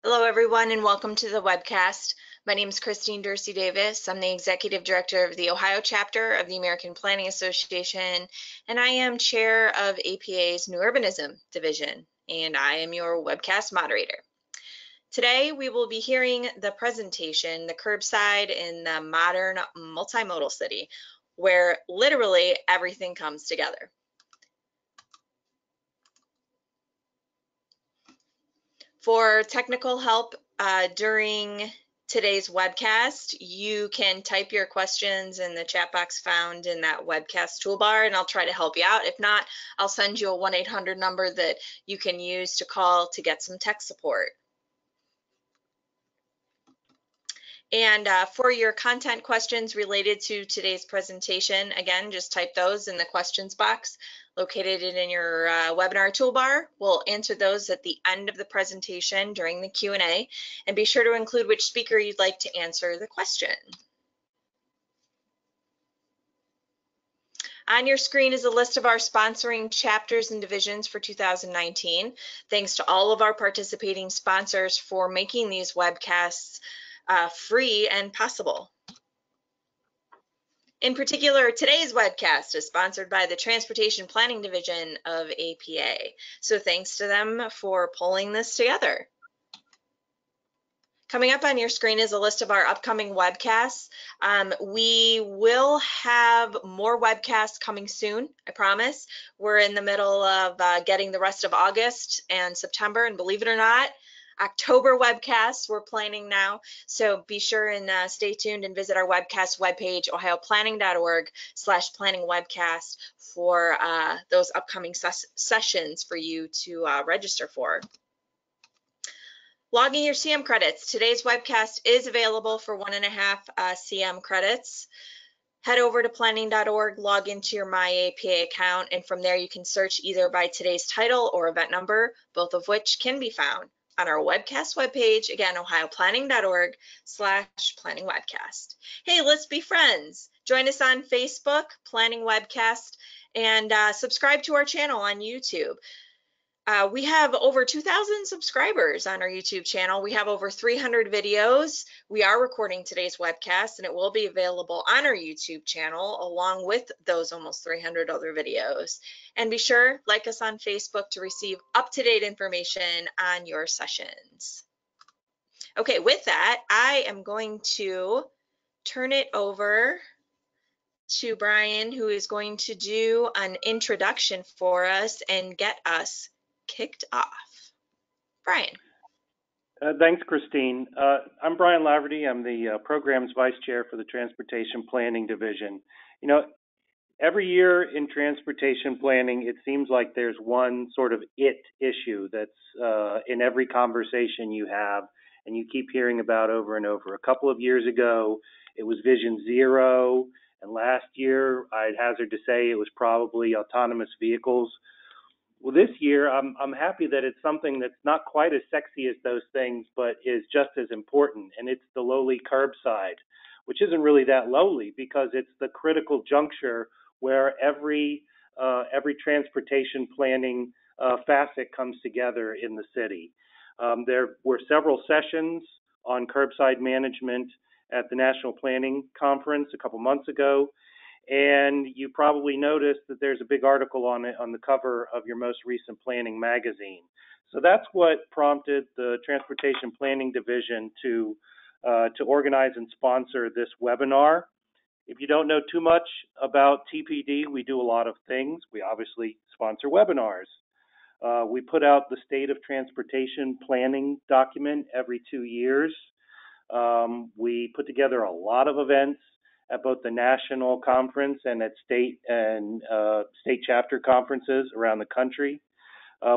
Hello, everyone, and welcome to the webcast. My name is Christine Dorsey Davis. I'm the Executive Director of the Ohio chapter of the American Planning Association, and I am Chair of APA's New Urbanism Division, and I am your webcast moderator. Today, we will be hearing the presentation, The Curbside in the Modern Multimodal City, where literally everything comes together. For technical help during today's webcast, you can type your questions in the chat box found in that webcast toolbar, and I'll try to help you out. If not, I'll send you a 1-800 number that you can use to call to get some tech support. And for your content questions related to today's presentation, again, just type those in the questions box located in your webinar toolbar. We'll answer those at the end of the presentation during the Q&A, and be sure to include which speaker you'd like to answer the question. On your screen is a list of our sponsoring chapters and divisions for 2019. Thanks to all of our participating sponsors for making these webcasts free and possible. In particular, today's webcast is sponsored by the Transportation Planning Division of APA. So thanks to them for pulling this together. Coming up on your screen is a list of our upcoming webcasts. We will have more webcasts coming soon, I promise. We're in the middle of getting the rest of August and September, and believe it or not, October webcasts we're planning now. So be sure and stay tuned and visit our webcast webpage, ohioplanning.org/planningwebcast, for those upcoming sessions for you to register for. Logging your CM credits. Today's webcast is available for 1.5 CM credits. Head over to planning.org, log into your MyAPA account, and from there you can search either by today's title or event number, both of which can be found on our webcast webpage, again, ohioplanning.org/planningwebcast. Hey, let's be friends. Join us on Facebook, Planning Webcast, and subscribe to our channel on YouTube. We have over 2,000 subscribers on our YouTube channel. We have over 300 videos. We are recording today's webcast, and it will be available on our YouTube channel along with those almost 300 other videos. And be sure, like us on Facebook to receive up-to-date information on your sessions. Okay, with that, I am going to turn it over to Brian, who is going to do an introduction for us and get us kicked off. Brian. Thanks, Christine. I'm Brian Laverty. I'm the Programs Vice Chair for the Transportation Planning Division. You know, every year in transportation planning, it seems like there's one sort of issue that's in every conversation you have, and you keep hearing about over and over. A couple of years ago, it was Vision Zero, and last year, I'd hazard to say it was probably autonomous vehicles. Well, this year, I'm happy that it's something that's not quite as sexy as those things, but is just as important, and it's the lowly curbside, which isn't really that lowly because it's the critical juncture where every transportation planning facet comes together in the city. There were several sessions on curbside management at the National Planning Conference a couple months ago. And you probably noticed that there's a big article on it on the cover of your most recent planning magazine. So that's what prompted the Transportation Planning Division to organize and sponsor this webinar. If you don't know too much about TPD, we do a lot of things. We obviously sponsor webinars. We put out the State of Transportation Planning document every 2 years. We put together a lot of events at both the national conference and at state and state chapter conferences around the country.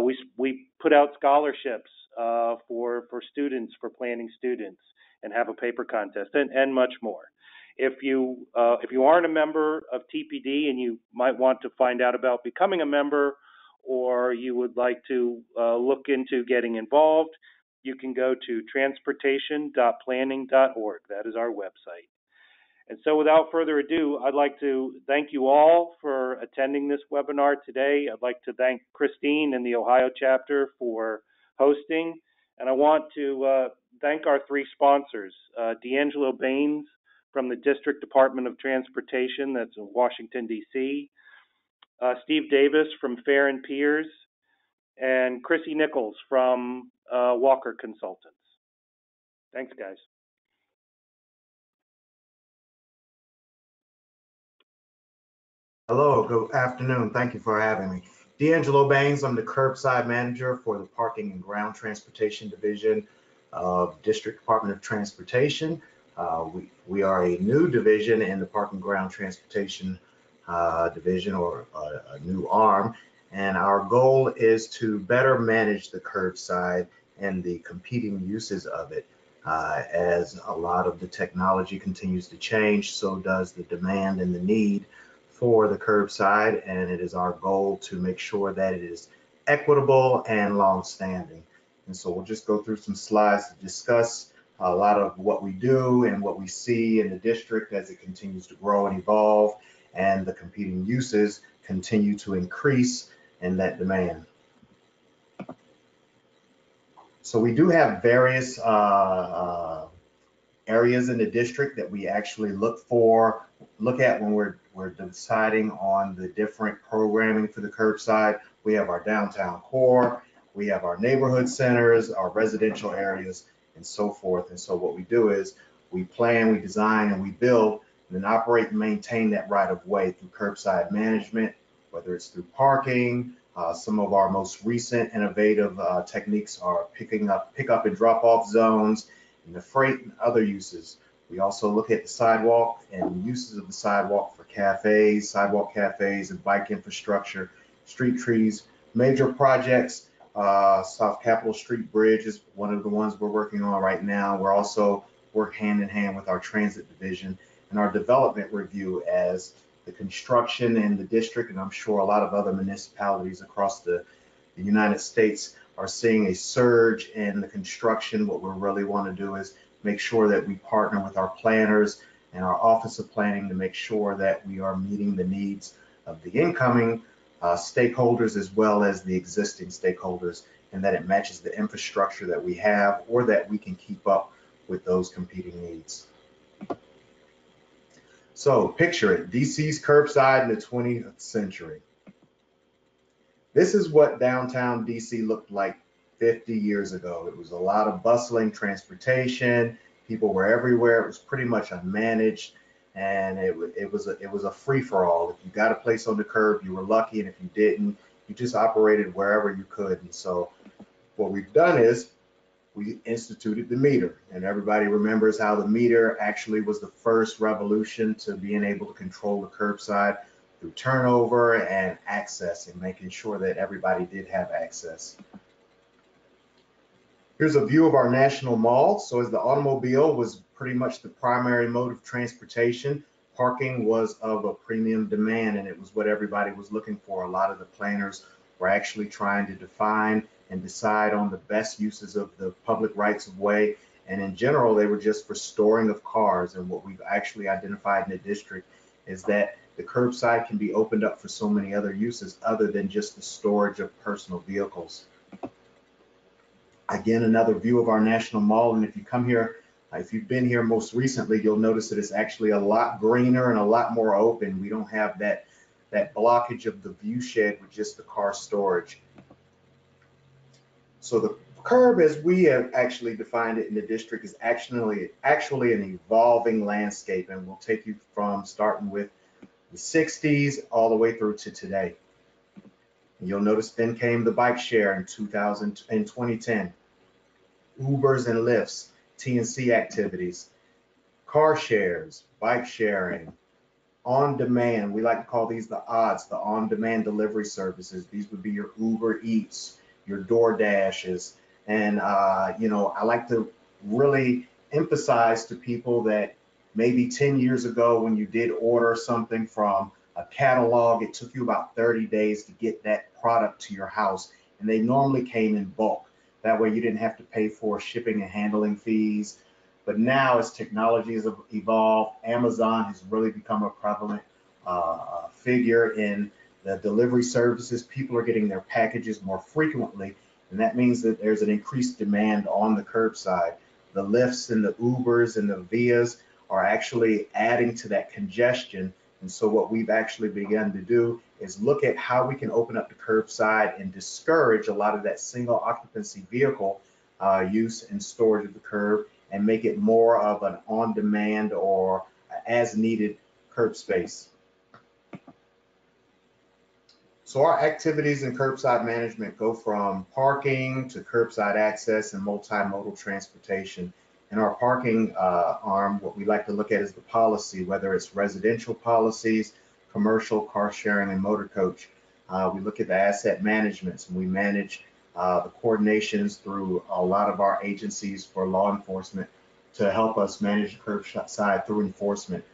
We put out scholarships for students, for planning students, and have a paper contest and much more. If you aren't a member of TPD and you might want to find out about becoming a member, or you would like to look into getting involved, you can go to transportation.planning.org. That is our website. And so without further ado, I'd like to thank you all for attending this webinar today. I'd like to thank Christine and the Ohio chapter for hosting, And I want to thank our three sponsors, D'Angelo Baines from the District Department of Transportation, that's in Washington, D.C., Steve Davis from Fair and Peers, and Chrissy Nichols from Walker Consultants. Thanks, guys. Hello, good afternoon. Thank you for having me. D'Angelo Baines, I'm the Curbside Manager for the Parking and Ground Transportation Division of District Department of Transportation. We are a new division in the Parking and Ground Transportation Division, or a new arm, and our goal is to better manage the curbside and the competing uses of it. As a lot of the technology continues to change, so does the demand and the need for the curbside, and it is our goal to make sure that it is equitable and long-standing. And so we'll just go through some slides to discuss a lot of what we do and what we see in the district as it continues to grow and evolve, and the competing uses continue to increase in that demand. So we do have various areas in the district that we actually look at when we're deciding on the different programming for the curbside. We have our downtown core, we have our neighborhood centers, our residential areas, and so forth. And so what we do is we plan, we design, and we build, and then operate and maintain that right of way through curbside management, whether it's through parking. Some of our most recent innovative techniques are pickup and drop off zones, and the freight and other uses. We also look at the sidewalk and uses of the sidewalk for cafes, sidewalk cafes, and bike infrastructure, street trees, major projects. South Capitol Street Bridge is one of the ones we're working on right now. We're also work hand in hand with our transit division and our development review as the construction in the district, and I'm sure a lot of other municipalities across the United States are seeing a surge in the construction. What we really want to do is make sure that we partner with our planners and our Office of Planning to make sure that we are meeting the needs of the incoming stakeholders as well as the existing stakeholders, and that it matches the infrastructure that we have, or that we can keep up with those competing needs. So picture it, DC's curbside in the 20th century. This is what downtown DC looked like 50 years ago. It was a lot of bustling transportation. People were everywhere. It was pretty much unmanaged, and it was a free-for-all. If you got a place on the curb, you were lucky, and if you didn't, you just operated wherever you could. And so what we've done is we instituted the meter, and everybody remembers how the meter actually was the first revolution to being able to control the curbside through turnover and access, and making sure that everybody did have access. Here's a view of our national mall. So as the automobile was pretty much the primary mode of transportation, parking was of a premium demand, and it was what everybody was looking for. A lot of the planners were actually trying to define and decide on the best uses of the public rights of way, and in general they were just for storing of cars. And what we've actually identified in the district is that the curbside can be opened up for so many other uses other than just the storage of personal vehicles. Again, another view of our national mall, and if you come here, if you've been here most recently, you'll notice that it's actually a lot greener and a lot more open. We don't have that blockage of the view shed with just the car storage. So the curb, as we have actually defined it in the district, is actually an evolving landscape, and we'll take you from starting with the 60s all the way through to today. And you'll notice then came the bike share in 2010, Ubers and Lyfts, T&C activities, car shares, bike sharing, on demand. We like to call these the odds, the on-demand delivery services. These would be your Uber Eats, your DoorDashes, and you know, I like to really emphasize to people that maybe 10 years ago, when you did order something from a catalog, it took you about 30 days to get that product to your house, and they normally came in bulk. That way you didn't have to pay for shipping and handling fees. But now, as technology has evolved, Amazon has really become a prevalent figure in the delivery services. People are getting their packages more frequently, And that means that there's an increased demand on the curbside. The Lyfts and the Ubers and the Vias are actually adding to that congestion. And so what we've actually begun to do is look at how we can open up the curbside and discourage a lot of that single occupancy vehicle use and storage of the curb, and make it more of an on-demand or as needed curb space. So our activities in curbside management go from parking to curbside access and multimodal transportation. In our parking arm, what we like to look at is the policy, whether it's residential policies, commercial, car sharing, and motor coach. We look at the asset management, and we manage the coordinations through a lot of our agencies for law enforcement to help us manage the curbside through enforcement.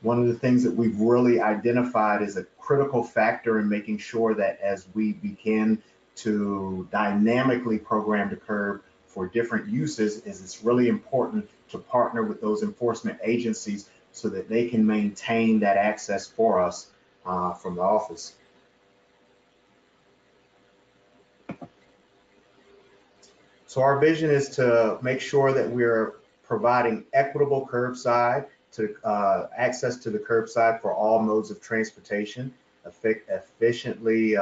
One of the things that we've really identified as a critical factor in making sure that as we begin to dynamically program the curb for different uses is it's really important to partner with those enforcement agencies so that they can maintain that access for us from the office. So our vision is to make sure that we're providing equitable curbside to access to the curbside for all modes of transportation, efficiently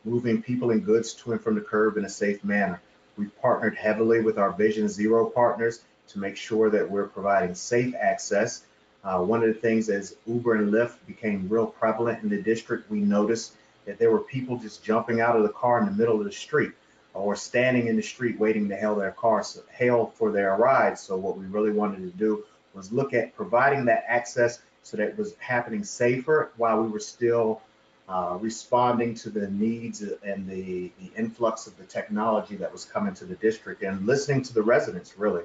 moving people and goods to and from the curb in a safe manner. We've partnered heavily with our Vision Zero partners to make sure that we're providing safe access. One of the things as Uber and Lyft became real prevalent in the district, we noticed that there were people just jumping out of the car in the middle of the street or standing in the street waiting to hail for their ride. So what we really wanted to do was look at providing that access so that it was happening safer while we were still responding to the needs and the influx of the technology that was coming to the district and listening to the residents, really.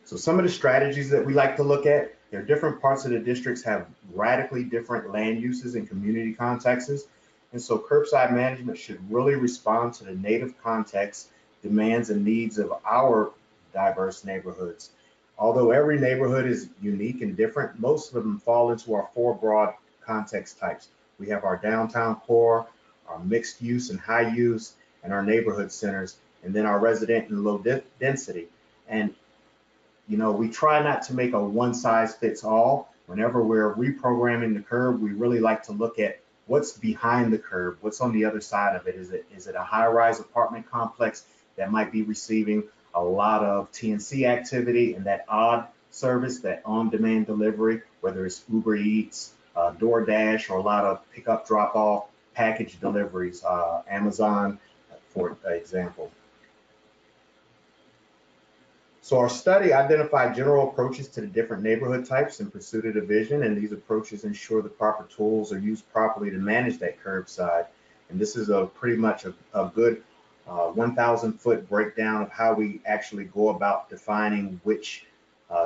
So some of the strategies that we like to look at, there are different parts of the districts have radically different land uses and community contexts. And so curbside management should really respond to the native context, demands, and needs of our diverse neighborhoods. Although every neighborhood is unique and different, most of them fall into our four broad context types. We have our downtown core, our mixed use and high use, and our neighborhood centers, and then our resident and low density. And you know, we try not to make a one size fits all. Whenever we're reprogramming the curb, we really like to look at what's behind the curb, what's on the other side of it. Is it a high-rise apartment complex that might be receiving a lot of TNC activity and that odd service, that on-demand delivery, whether it's Uber Eats, DoorDash, or a lot of pickup, drop-off, package deliveries, Amazon, for example. So our study identified general approaches to the different neighborhood types in pursuit of the vision, and these approaches ensure the proper tools are used properly to manage that curbside. And this is pretty much a good 1,000-foot breakdown of how we actually go about defining which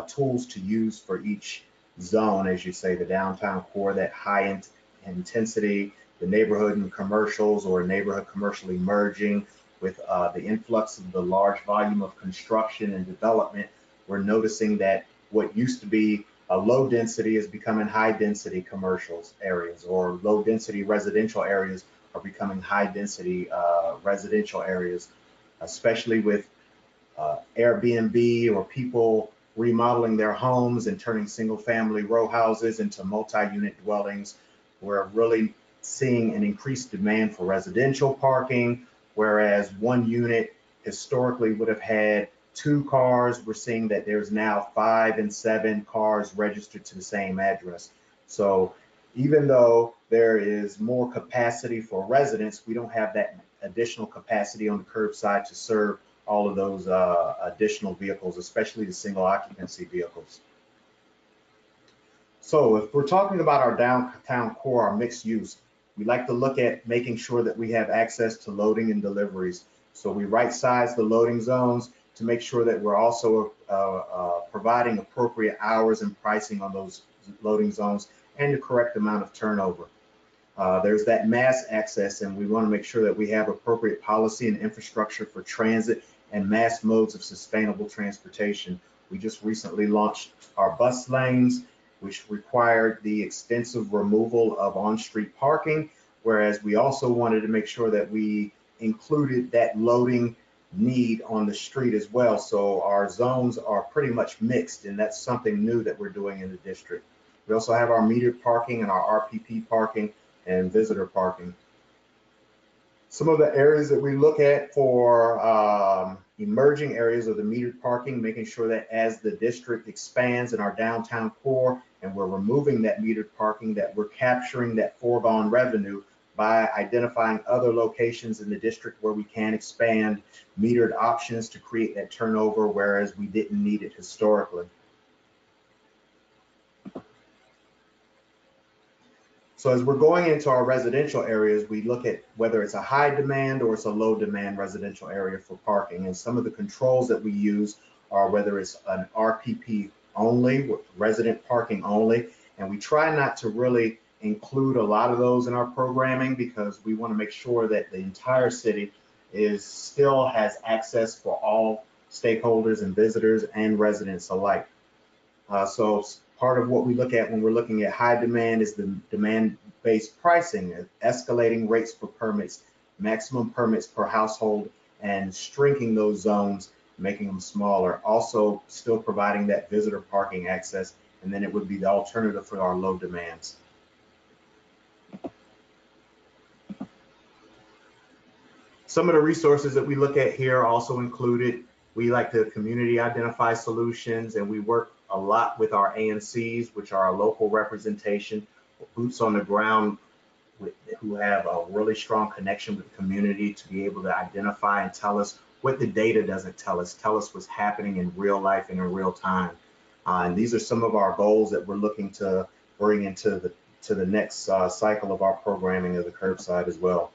tools to use for each zone, as you say, the downtown core, that high intensity, the neighborhood and commercials or neighborhood commercial emerging. With the influx of the large volume of construction and development, we're noticing that what used to be a low density is becoming high density commercials areas, or low density residential areas are becoming high density residential areas, especially with Airbnb or people remodeling their homes and turning single family row houses into multi-unit dwellings. We're really seeing an increased demand for residential parking, whereas one unit historically would have had 2 cars. We're seeing that there's now 5 and 7 cars registered to the same address. So even though there is more capacity for residents, we don't have that additional capacity on the curbside to serve all of those additional vehicles, especially the single occupancy vehicles. So if we're talking about our downtown core, our mixed use, we like to look at making sure that we have access to loading and deliveries. So we right size the loading zones to make sure that we're also providing appropriate hours and pricing on those loading zones and the correct amount of turnover. There's that mass access, and we want to make sure that we have appropriate policy and infrastructure for transit and mass modes of sustainable transportation. We just recently launched our bus lanes which required the extensive removal of on-street parking, whereas we also wanted to make sure that we included that loading need on the street as well. So our zones are pretty much mixed, and that's something new that we're doing in the district. We also have our metered parking and our RPP parking and visitor parking. Some of the areas that we look at for emerging areas of the metered parking, making sure that as the district expands in our downtown core and we're removing that metered parking, that we're capturing that foregone revenue by identifying other locations in the district where we can expand metered options to create that turnover, whereas we didn't need it historically. So as we're going into our residential areas, we look at whether it's a high demand or it's a low demand residential area for parking. And some of the controls that we use are whether it's an RPP only, resident parking only. And we try not to really include a lot of those in our programming because we want to make sure that the entire city still has access for all stakeholders and visitors and residents alike. So part of what we look at when we're looking at high demand is the demand-based pricing, escalating rates for permits, maximum permits per household, and shrinking those zones, making them smaller. Also still providing that visitor parking access, and then it would be the alternative for our low demands. Some of the resources that we look at here also included, we like to community identify solutions, and we work a lot with our ANCs, which are our local representation, boots on the ground who have a really strong connection with the community to be able to identify and tell us what the data doesn't tell us what's happening in real life and in real time. And these are some of our goals that we're looking to bring into the next cycle of our programming of the Curbside as well.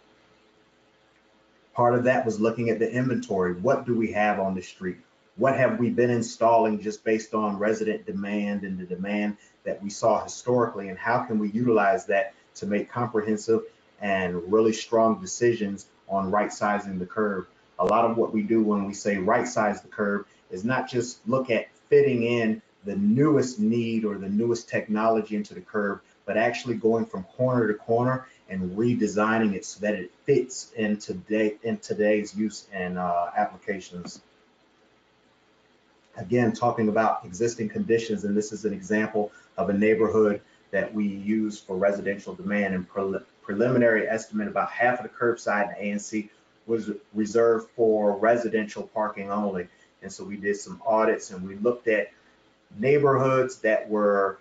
Part of that was looking at the inventory. What do we have on the street? What have we been installing just based on resident demand and the demand that we saw historically, and how can we utilize that to make comprehensive and really strong decisions on right sizing the curb? A lot of what we do when we say right size the curb is not just look at fitting in the newest need or the newest technology into the curb, but actually going from corner to corner and redesigning it so that it fits in today's use and applications. Again, talking about existing conditions, and this is an example of a neighborhood that we use for residential demand, and preliminary estimate about half of the curbside and ANC was reserved for residential parking only. And so we did some audits and we looked at neighborhoods that were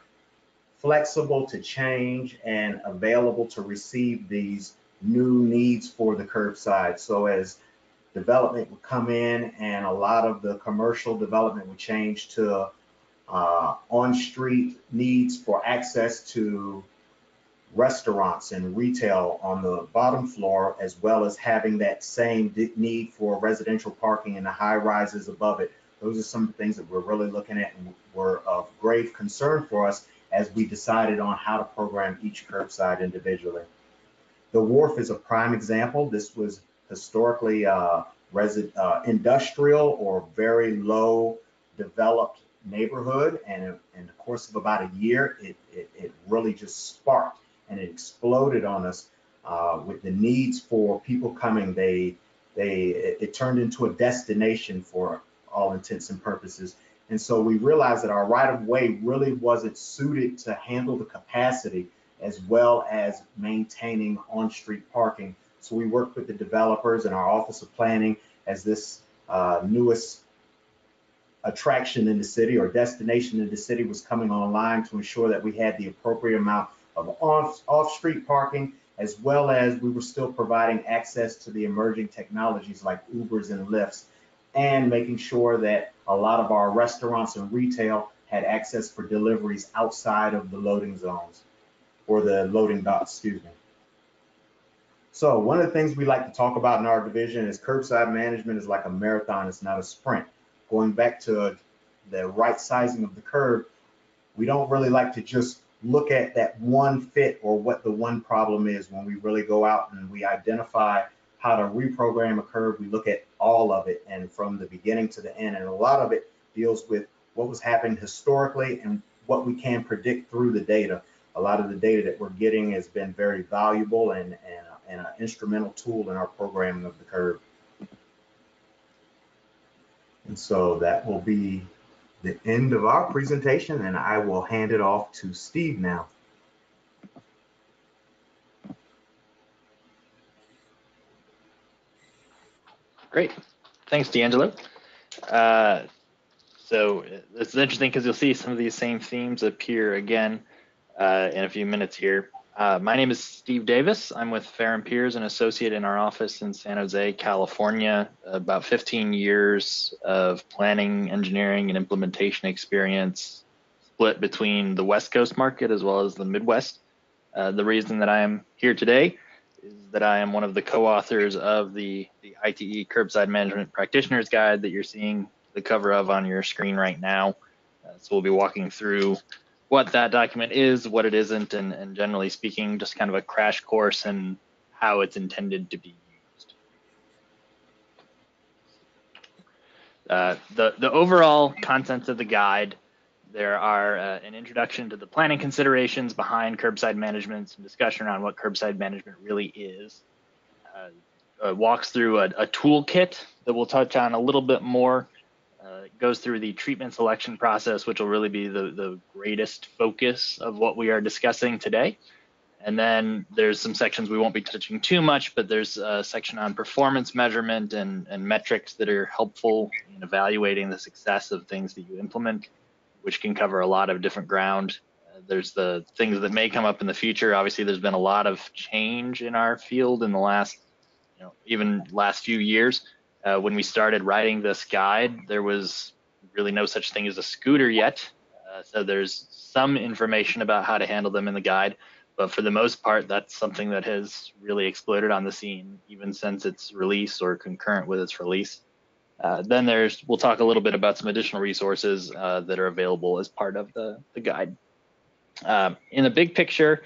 flexible to change and available to receive these new needs for the curbside. So as development would come in and a lot of the commercial development would change to on-street needs for access to restaurants and retail on the bottom floor, as well as having that same need for residential parking in the high rises above it. Those are some things that we're really looking at and were of grave concern for us as we decided on how to program each curbside individually. The Wharf is a prime example. This was historically industrial or very low developed neighborhood, and in the course of about a year, it really just sparked and it exploded on us with the needs for people coming. It turned into a destination for all intents and purposes. And so we realized that our right-of-way really wasn't suited to handle the capacity as well as maintaining on-street parking. So we worked with the developers and our Office of Planning as this newest attraction in the city or destination in the city was coming online to ensure that we had the appropriate amount of off-street parking, as well as we were still providing access to the emerging technologies like Ubers and Lyfts, and making sure that a lot of our restaurants and retail had access for deliveries outside of the loading zones or the loading docks, excuse me. So one of the things we like to talk about in our division is curbside management is like a marathon, it's not a sprint. Going back to the right sizing of the curb, we don't really like to just look at that one fit or what the one problem is. When we really go out and we identify how to reprogram a curb, we look at all of it and from the beginning to the end. And a lot of it deals with what was happening historically and what we can predict through the data. A lot of the data that we're getting has been very valuable and an instrumental tool in our programming of the curb. And so that will be the end of our presentation, and I will hand it off to Steve now. Great. Thanks, D'Angelo. So it's interesting because you'll see some of these same themes appear again in a few minutes here. My name is Steve Davis. I'm with Farron Peers, an associate in our office in San Jose, California. About 15 years of planning, engineering, and implementation experience split between the West Coast market as well as the Midwest. The reason that I am here today is that I am one of the co-authors of the ITE Curbside Management Practitioner's Guide that you're seeing the cover of on your screen right now. So we'll be walking through what that document is, what it isn't, and generally speaking, just kind of a crash course in how it's intended to be used. The overall contents of the guide, there are an introduction to the planning considerations behind curbside management, some discussion around what curbside management really is, walks through a toolkit that we'll touch on a little bit more. It goes through the treatment selection process, which will really be the greatest focus of what we are discussing today. And then there's some sections we won't be touching too much, but there's a section on performance measurement and metrics that are helpful in evaluating the success of things that you implement, which can cover a lot of different ground. There's the things that may come up in the future. Obviously, there's been a lot of change in our field in the last, even last few years. When we started writing this guide, there was really no such thing as a scooter yet. So there's some information about how to handle them in the guide, but for the most part, that's something that has really exploded on the scene, even since its release or concurrent with its release. Then we'll talk a little bit about some additional resources that are available as part of the guide. In the big picture,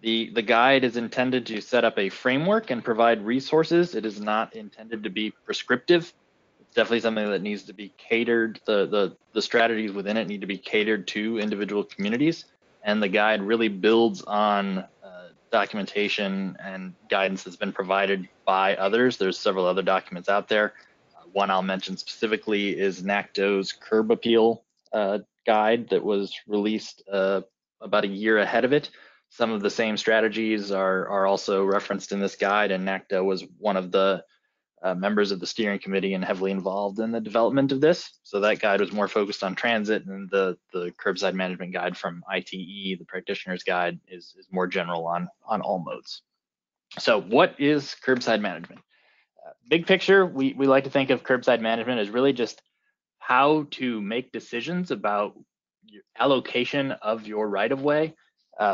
the guide is intended to set up a framework and provide resources. It is not intended to be prescriptive. It's definitely something that needs to be catered. The strategies within it need to be catered to individual communities. And the guide really builds on documentation and guidance that's been provided by others. There's several other documents out there. One I'll mention specifically is NACTO's Curb Appeal guide that was released about a year ahead of it. Some of the same strategies are also referenced in this guide, and NACTO was one of the members of the steering committee and heavily involved in the development of this. So that guide was more focused on transit, and the curbside management guide from ITE, the practitioner's guide, is more general on all modes. So what is curbside management? Big picture, we like to think of curbside management as really just how to make decisions about your allocation of your right-of-way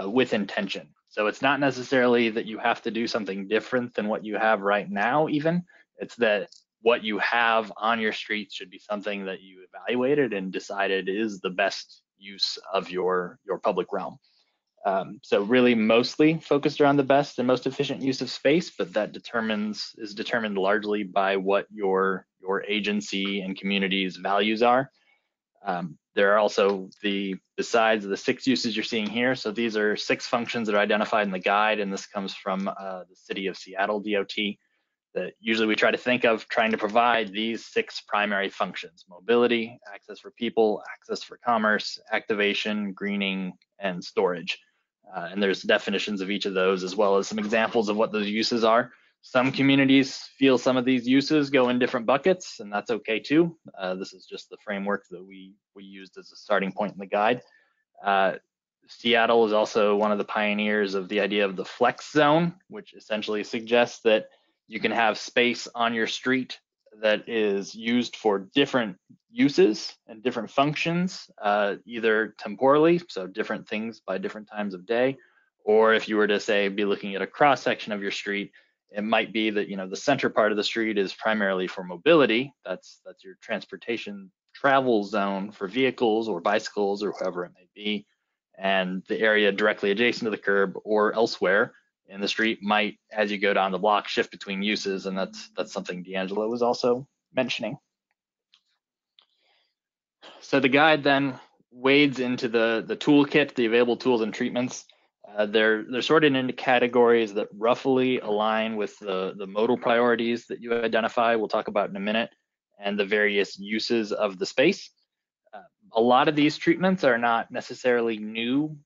with intention. So it's not necessarily that you have to do something different than what you have right now even. It's that what you have on your streets should be something that you evaluated and decided is the best use of your public realm. So really mostly focused around the best and most efficient use of space, but that is determined largely by what your agency and community's values are. There are also besides the 6 uses you're seeing here, so these are 6 functions that are identified in the guide, and this comes from the City of Seattle DOT, that usually we try to think of trying to provide these 6 primary functions: mobility, access for people, access for commerce, activation, greening, and storage. And there's definitions of each of those, as well as some examples of what those uses are. Some communities feel some of these uses go in different buckets, and that's okay too. This is just the framework that we used as a starting point in the guide. Seattle is also one of the pioneers of the idea of the flex zone, which essentially suggests that you can have space on your street that is used for different uses and different functions, either temporally, so different things by different times of day, or if you were to say be looking at a cross section of your street, it might be that the center part of the street is primarily for mobility. That's your transportation travel zone for vehicles or bicycles or whoever it may be, and the area directly adjacent to the curb or elsewhere in the street might, as you go down the block, shift between uses, and that's something D'Angelo was also mentioning. So the guide then wades into the toolkit, the available tools and treatments. They're sorted into categories that roughly align with the modal priorities that you identify, we'll talk about in a minute, and the various uses of the space. A lot of these treatments are not necessarily new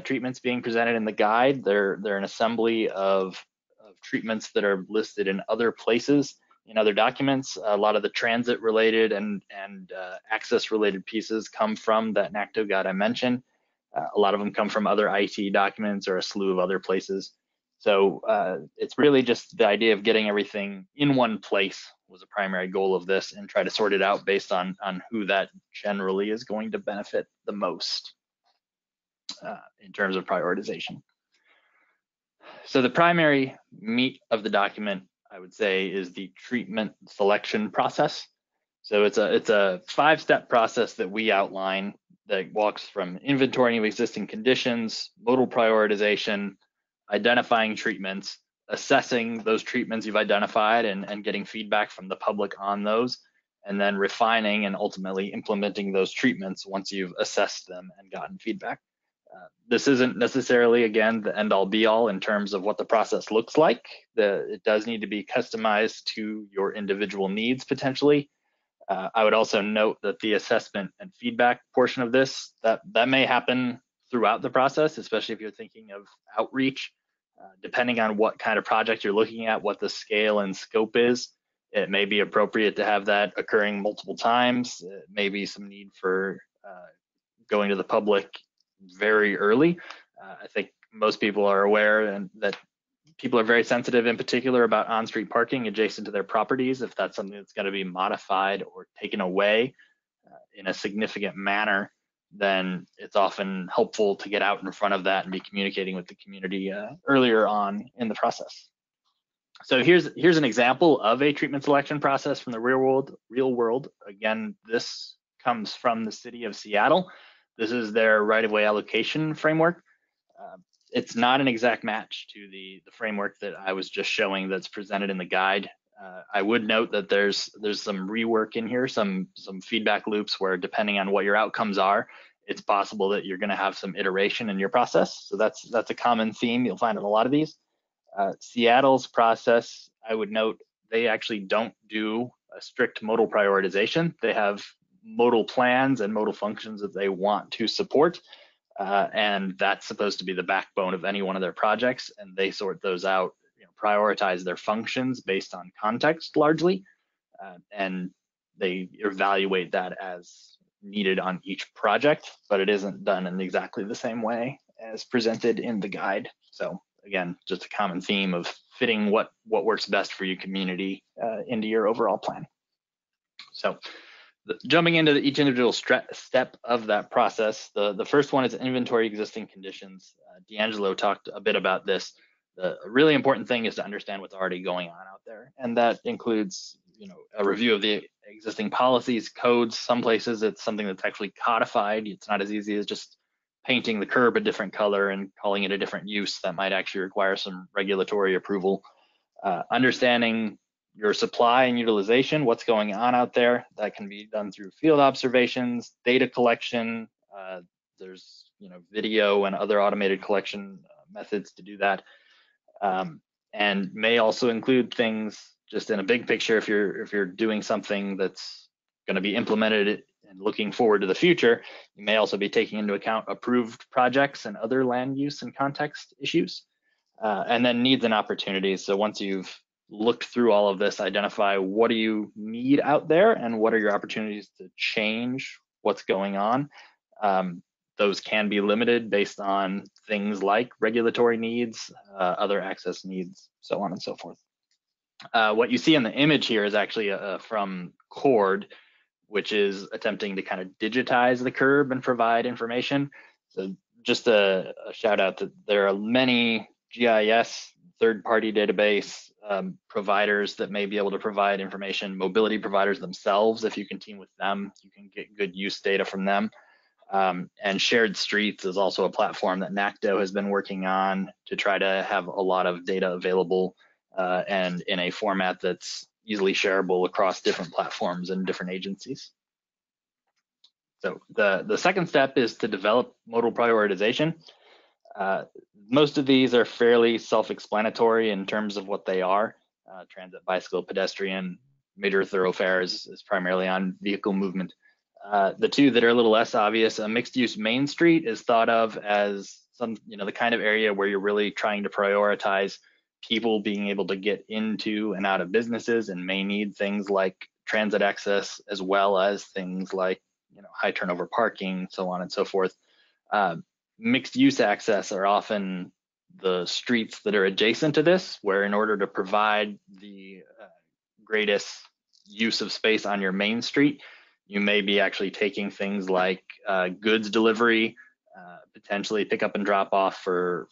treatments being presented in the guide. They're an assembly of treatments that are listed in other places, in other documents. A lot of the transit related and access related pieces come from that NACTO guide I mentioned. A lot of them come from other IT documents or a slew of other places. So it's really just the idea of getting everything in one place was a primary goal of this, and try to sort it out based on who that generally is going to benefit the most in terms of prioritization. So the primary meat of the document, I would say, is the treatment selection process. So it's a 5-step process that we outline that walks from inventorying of existing conditions, modal prioritization, identifying treatments, assessing those treatments you've identified and getting feedback from the public on those, and then refining and ultimately implementing those treatments once you've assessed them and gotten feedback. This isn't necessarily, again, the end all be all in terms of what the process looks like. It does need to be customized to your individual needs potentially. I would also note that the assessment and feedback portion of this, that may happen throughout the process, especially if you're thinking of outreach. Depending on what kind of project you're looking at, what the scale and scope is, it may be appropriate to have that occurring multiple times. It may be some need for going to the public very early. I think most people are aware and that people are very sensitive in particular about on-street parking adjacent to their properties. If that's something that's going to be modified or taken away in a significant manner, then it's often helpful to get out in front of that and be communicating with the community earlier on in the process. So here's an example of a treatment selection process from the real world. Again, this comes from the city of Seattle. This is their right-of-way allocation framework. It's not an exact match to the framework that I was just showing that's presented in the guide. I would note that there's some rework in here, some feedback loops where depending on what your outcomes are, it's possible that you're going to have some iteration in your process. So that's a common theme you'll find in a lot of these. Seattle's process, I would note, they actually don't do a strict modal prioritization. They have modal plans and modal functions that they want to support. And that's supposed to be the backbone of any one of their projects, and they sort those out, prioritize their functions based on context largely, and they evaluate that as needed on each project, but it isn't done in exactly the same way as presented in the guide. So again, just a common theme of fitting what works best for your community into your overall plan. So jumping into each individual step of that process, the first one is inventory existing conditions. D'Angelo talked a bit about this. The really important thing is to understand what's already going on out there, and that includes, a review of the existing policies, codes. Some places it's something that's actually codified. It's not as easy as just painting the curb a different color and calling it a different use. That might actually require some regulatory approval. Understanding your supply and utilization, what's going on out there. That can be done through field observations, data collection. There's video and other automated collection methods to do that, and may also include things just in a big picture. If you're doing something that's going to be implemented and looking forward to the future, you may also be taking into account approved projects and other land use and context issues, and then needs and opportunities. So once you've looked through all of this, identify what do you need out there and what are your opportunities to change what's going on. Those can be limited based on things like regulatory needs, other access needs, so on and so forth. What you see in the image here is actually from Cord, which is attempting to kind of digitize the curb and provide information. So just a shout out that there are many GIS third-party database providers that may be able to provide information, mobility providers themselves. If you can team with them, you can get good use data from them. And Shared Streets is also a platform that NACTO has been working on to try to have a lot of data available and in a format that's easily shareable across different platforms and different agencies. So the second step is to develop modal prioritization. Most of these are fairly self-explanatory in terms of what they are. Transit, bicycle, pedestrian, major thoroughfares is primarily on vehicle movement. The two that are a little less obvious, a mixed-use main street is thought of as the kind of area where you're really trying to prioritize people being able to get into and out of businesses and may need things like transit access, as well as things like high turnover parking, so on and so forth. Mixed use access are often the streets that are adjacent to this, where in order to provide the greatest use of space on your main street, you may be actually taking things like goods delivery, potentially pick up and drop off for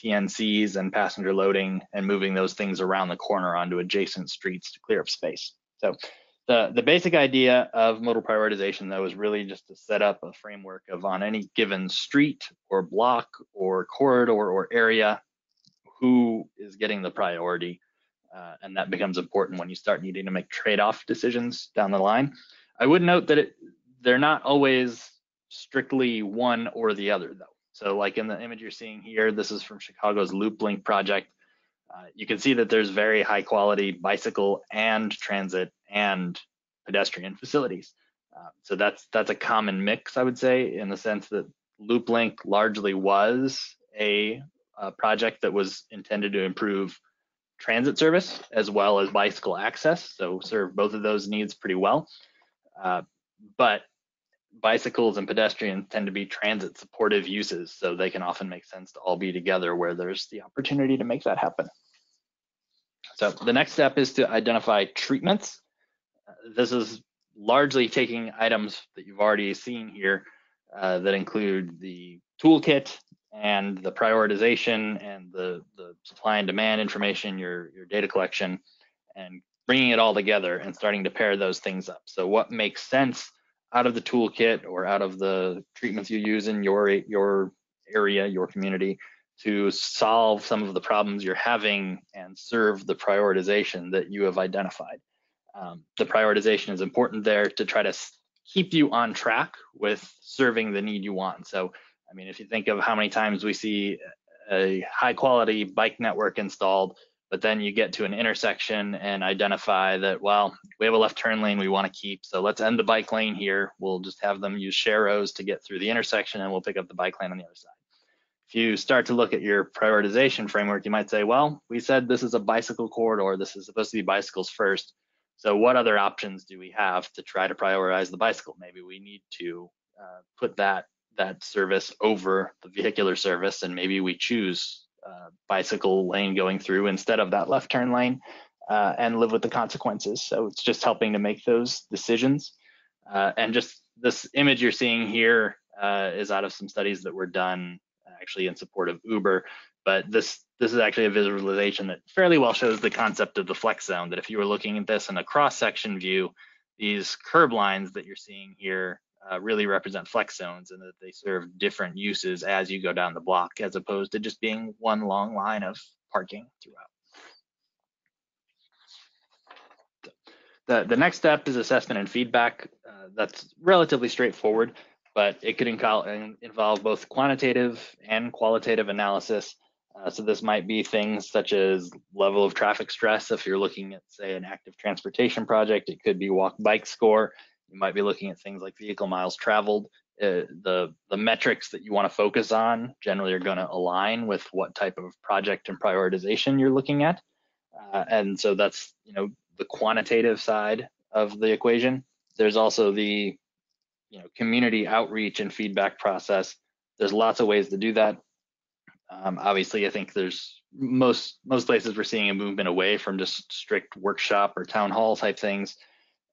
TNCs and passenger loading, and moving those things around the corner onto adjacent streets to clear up space. So the basic idea of modal prioritization, though, is really just to set up a framework of, on any given street or block or corridor or area, who is getting the priority. And that becomes important when you start needing to make trade-off decisions down the line. I would note that they're not always strictly one or the other, though. So like in the image you're seeing here, this is from Chicago's Loop Link project. You can see that there's very high quality bicycle and transit and pedestrian facilities. So that's a common mix, I would say, in the sense that Loop Link largely was a project that was intended to improve transit service as well as bicycle access, so serve both of those needs pretty well. But bicycles and pedestrians tend to be transit supportive uses, so they can often make sense to all be together where there's the opportunity to make that happen. So the next step is to identify treatments. This is largely taking items that you've already seen here that include the toolkit and the prioritization and the supply and demand information, your data collection, and bringing it all together and starting to pair those things up. So what makes sense out of the toolkit or out of the treatments you use in your area, your community, to solve some of the problems you're having and serve the prioritization that you have identified. The prioritization is important there to try to keep you on track with serving the need you want. So, I mean, if you think of how many times we see a high quality bike network installed, but then you get to an intersection and identify that, well, we have a left turn lane we want to keep, so let's end the bike lane here. We'll just have them use share rows to get through the intersection, and we'll pick up the bike lane on the other side. If you start to look at your prioritization framework, you might say, well, we said this is a bicycle corridor. This is supposed to be bicycles first. So what other options do we have to try to prioritize the bicycle? Maybe we need to put that service over the vehicular service, and maybe we choose bicycle lane going through instead of that left turn lane and live with the consequences. So it's just helping to make those decisions. And just this image you're seeing here is out of some studies that were done actually in support of Uber, but this is actually a visualization that fairly well shows the concept of the flex zone, that if you were looking at this in a cross-section view, these curb lines that you're seeing here really represent flex zones, and that they serve different uses as you go down the block, as opposed to just being one long line of parking throughout. The next step is assessment and feedback. That's relatively straightforward, but it could involve both quantitative and qualitative analysis. So this might be things such as level of traffic stress. If you're looking at, say, an active transportation project, it could be walk bike score. You might be looking at things like vehicle miles traveled. The metrics that you want to focus on generally are going to align with what type of project and prioritization you're looking at. And so that's the quantitative side of the equation. There's also the community outreach and feedback process. There's lots of ways to do that. Obviously, I think there's most places we're seeing a movement away from just strict workshop or town hall type things,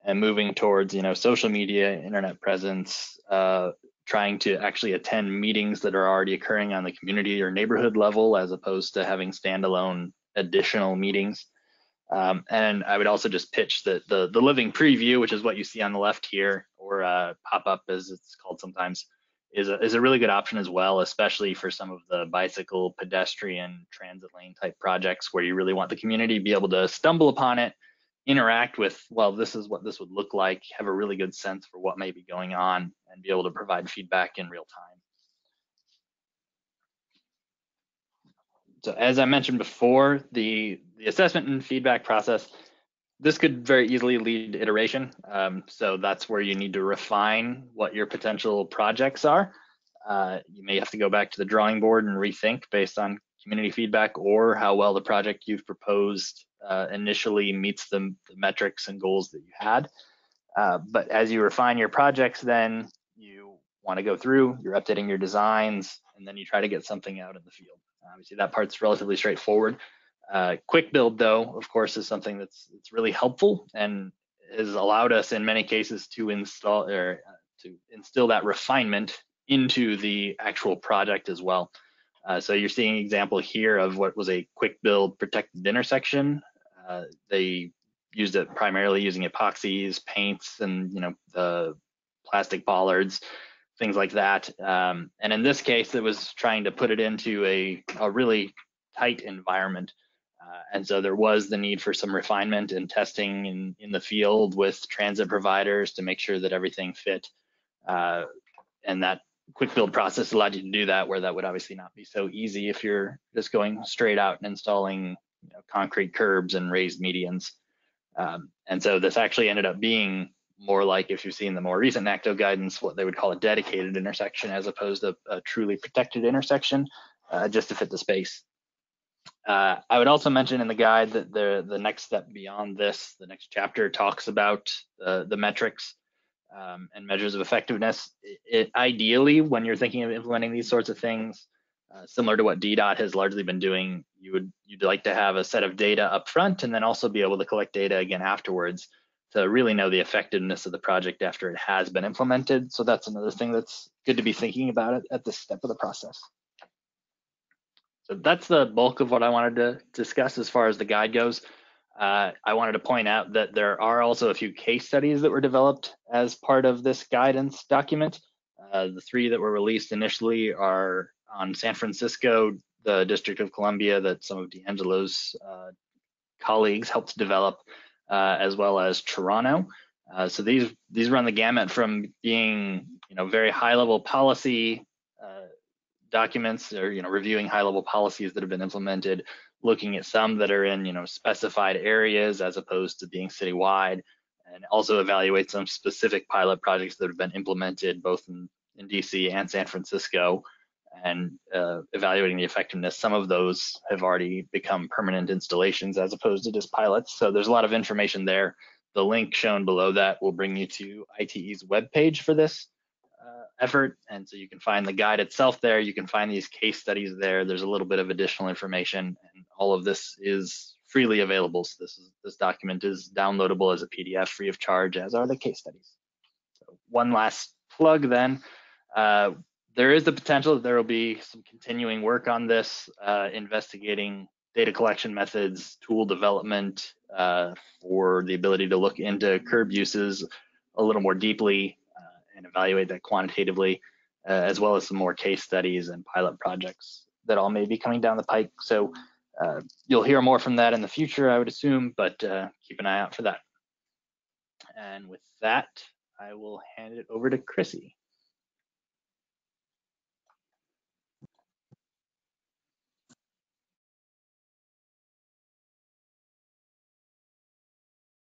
and moving towards social media, internet presence, trying to actually attend meetings that are already occurring on the community or neighborhood level, as opposed to having standalone additional meetings. And I would also just pitch that the living preview, which is what you see on the left here, or pop-up as it's called sometimes, is a really good option as well, especially for some of the bicycle, pedestrian, transit lane type projects where you really want the community to be able to stumble upon it, interact with, well, this is what this would look like, have a really good sense for what may be going on, and be able to provide feedback in real time. So as I mentioned before, the assessment and feedback process, this could very easily lead to iteration. So that's where you need to refine what your potential projects are. You may have to go back to the drawing board and rethink based on community feedback or how well the project you've proposed initially meets the metrics and goals that you had. But as you refine your projects, then you want to go through, you're updating your designs, and then you try to get something out in the field. Obviously, that part's relatively straightforward. Quick build, though, of course, is something that's really helpful and has allowed us in many cases to install or to instill that refinement into the actual project as well. So you're seeing an example here of what was a quick build protected intersection. They used it primarily using epoxies, paints, and the plastic bollards, things like that. And in this case, it was trying to put it into a really tight environment. And so there was the need for some refinement and testing in the field with transit providers to make sure that everything fit. And that quick build process allowed you to do that, where that would obviously not be so easy if you're just going straight out and installing concrete curbs and raised medians. And so this actually ended up being more like, if you've seen the more recent NACTO guidance, what they would call a dedicated intersection as opposed to a truly protected intersection, just to fit the space. I would also mention in the guide that the next step beyond this, the next chapter, talks about the metrics and measures of effectiveness. Ideally, when you're thinking of implementing these sorts of things, similar to what DDOT has largely been doing, you'd like to have a set of data up front and then also be able to collect data again afterwards to really know the effectiveness of the project after it has been implemented. So that's another thing that's good to be thinking about at this step of the process. So that's the bulk of what I wanted to discuss as far as the guide goes. I wanted to point out that there are also a few case studies that were developed as part of this guidance document. The 3 that were released initially are on San Francisco, the District of Columbia that some of D'Angelo's colleagues helped develop, as well as Toronto. So these run the gamut from being very high-level policy documents, or reviewing high-level policies that have been implemented, looking at some that are in specified areas as opposed to being citywide, and also evaluate some specific pilot projects that have been implemented both in DC and San Francisco, and evaluating the effectiveness. Some of those have already become permanent installations as opposed to just pilots. So there's a lot of information there. The link shown below that will bring you to ITE's webpage for this effort, and so you can find the guide itself there. You can find these case studies there. There's a little bit of additional information, and all of this is freely available. So this document is downloadable as a PDF free of charge, as are the case studies. So one last plug then. There is the potential that there will be some continuing work on this, investigating data collection methods, tool development for the ability to look into curb uses a little more deeply and evaluate that quantitatively, as well as some more case studies and pilot projects that all may be coming down the pike. So you'll hear more from that in the future, I would assume, but keep an eye out for that. And with that, I will hand it over to Chrissy.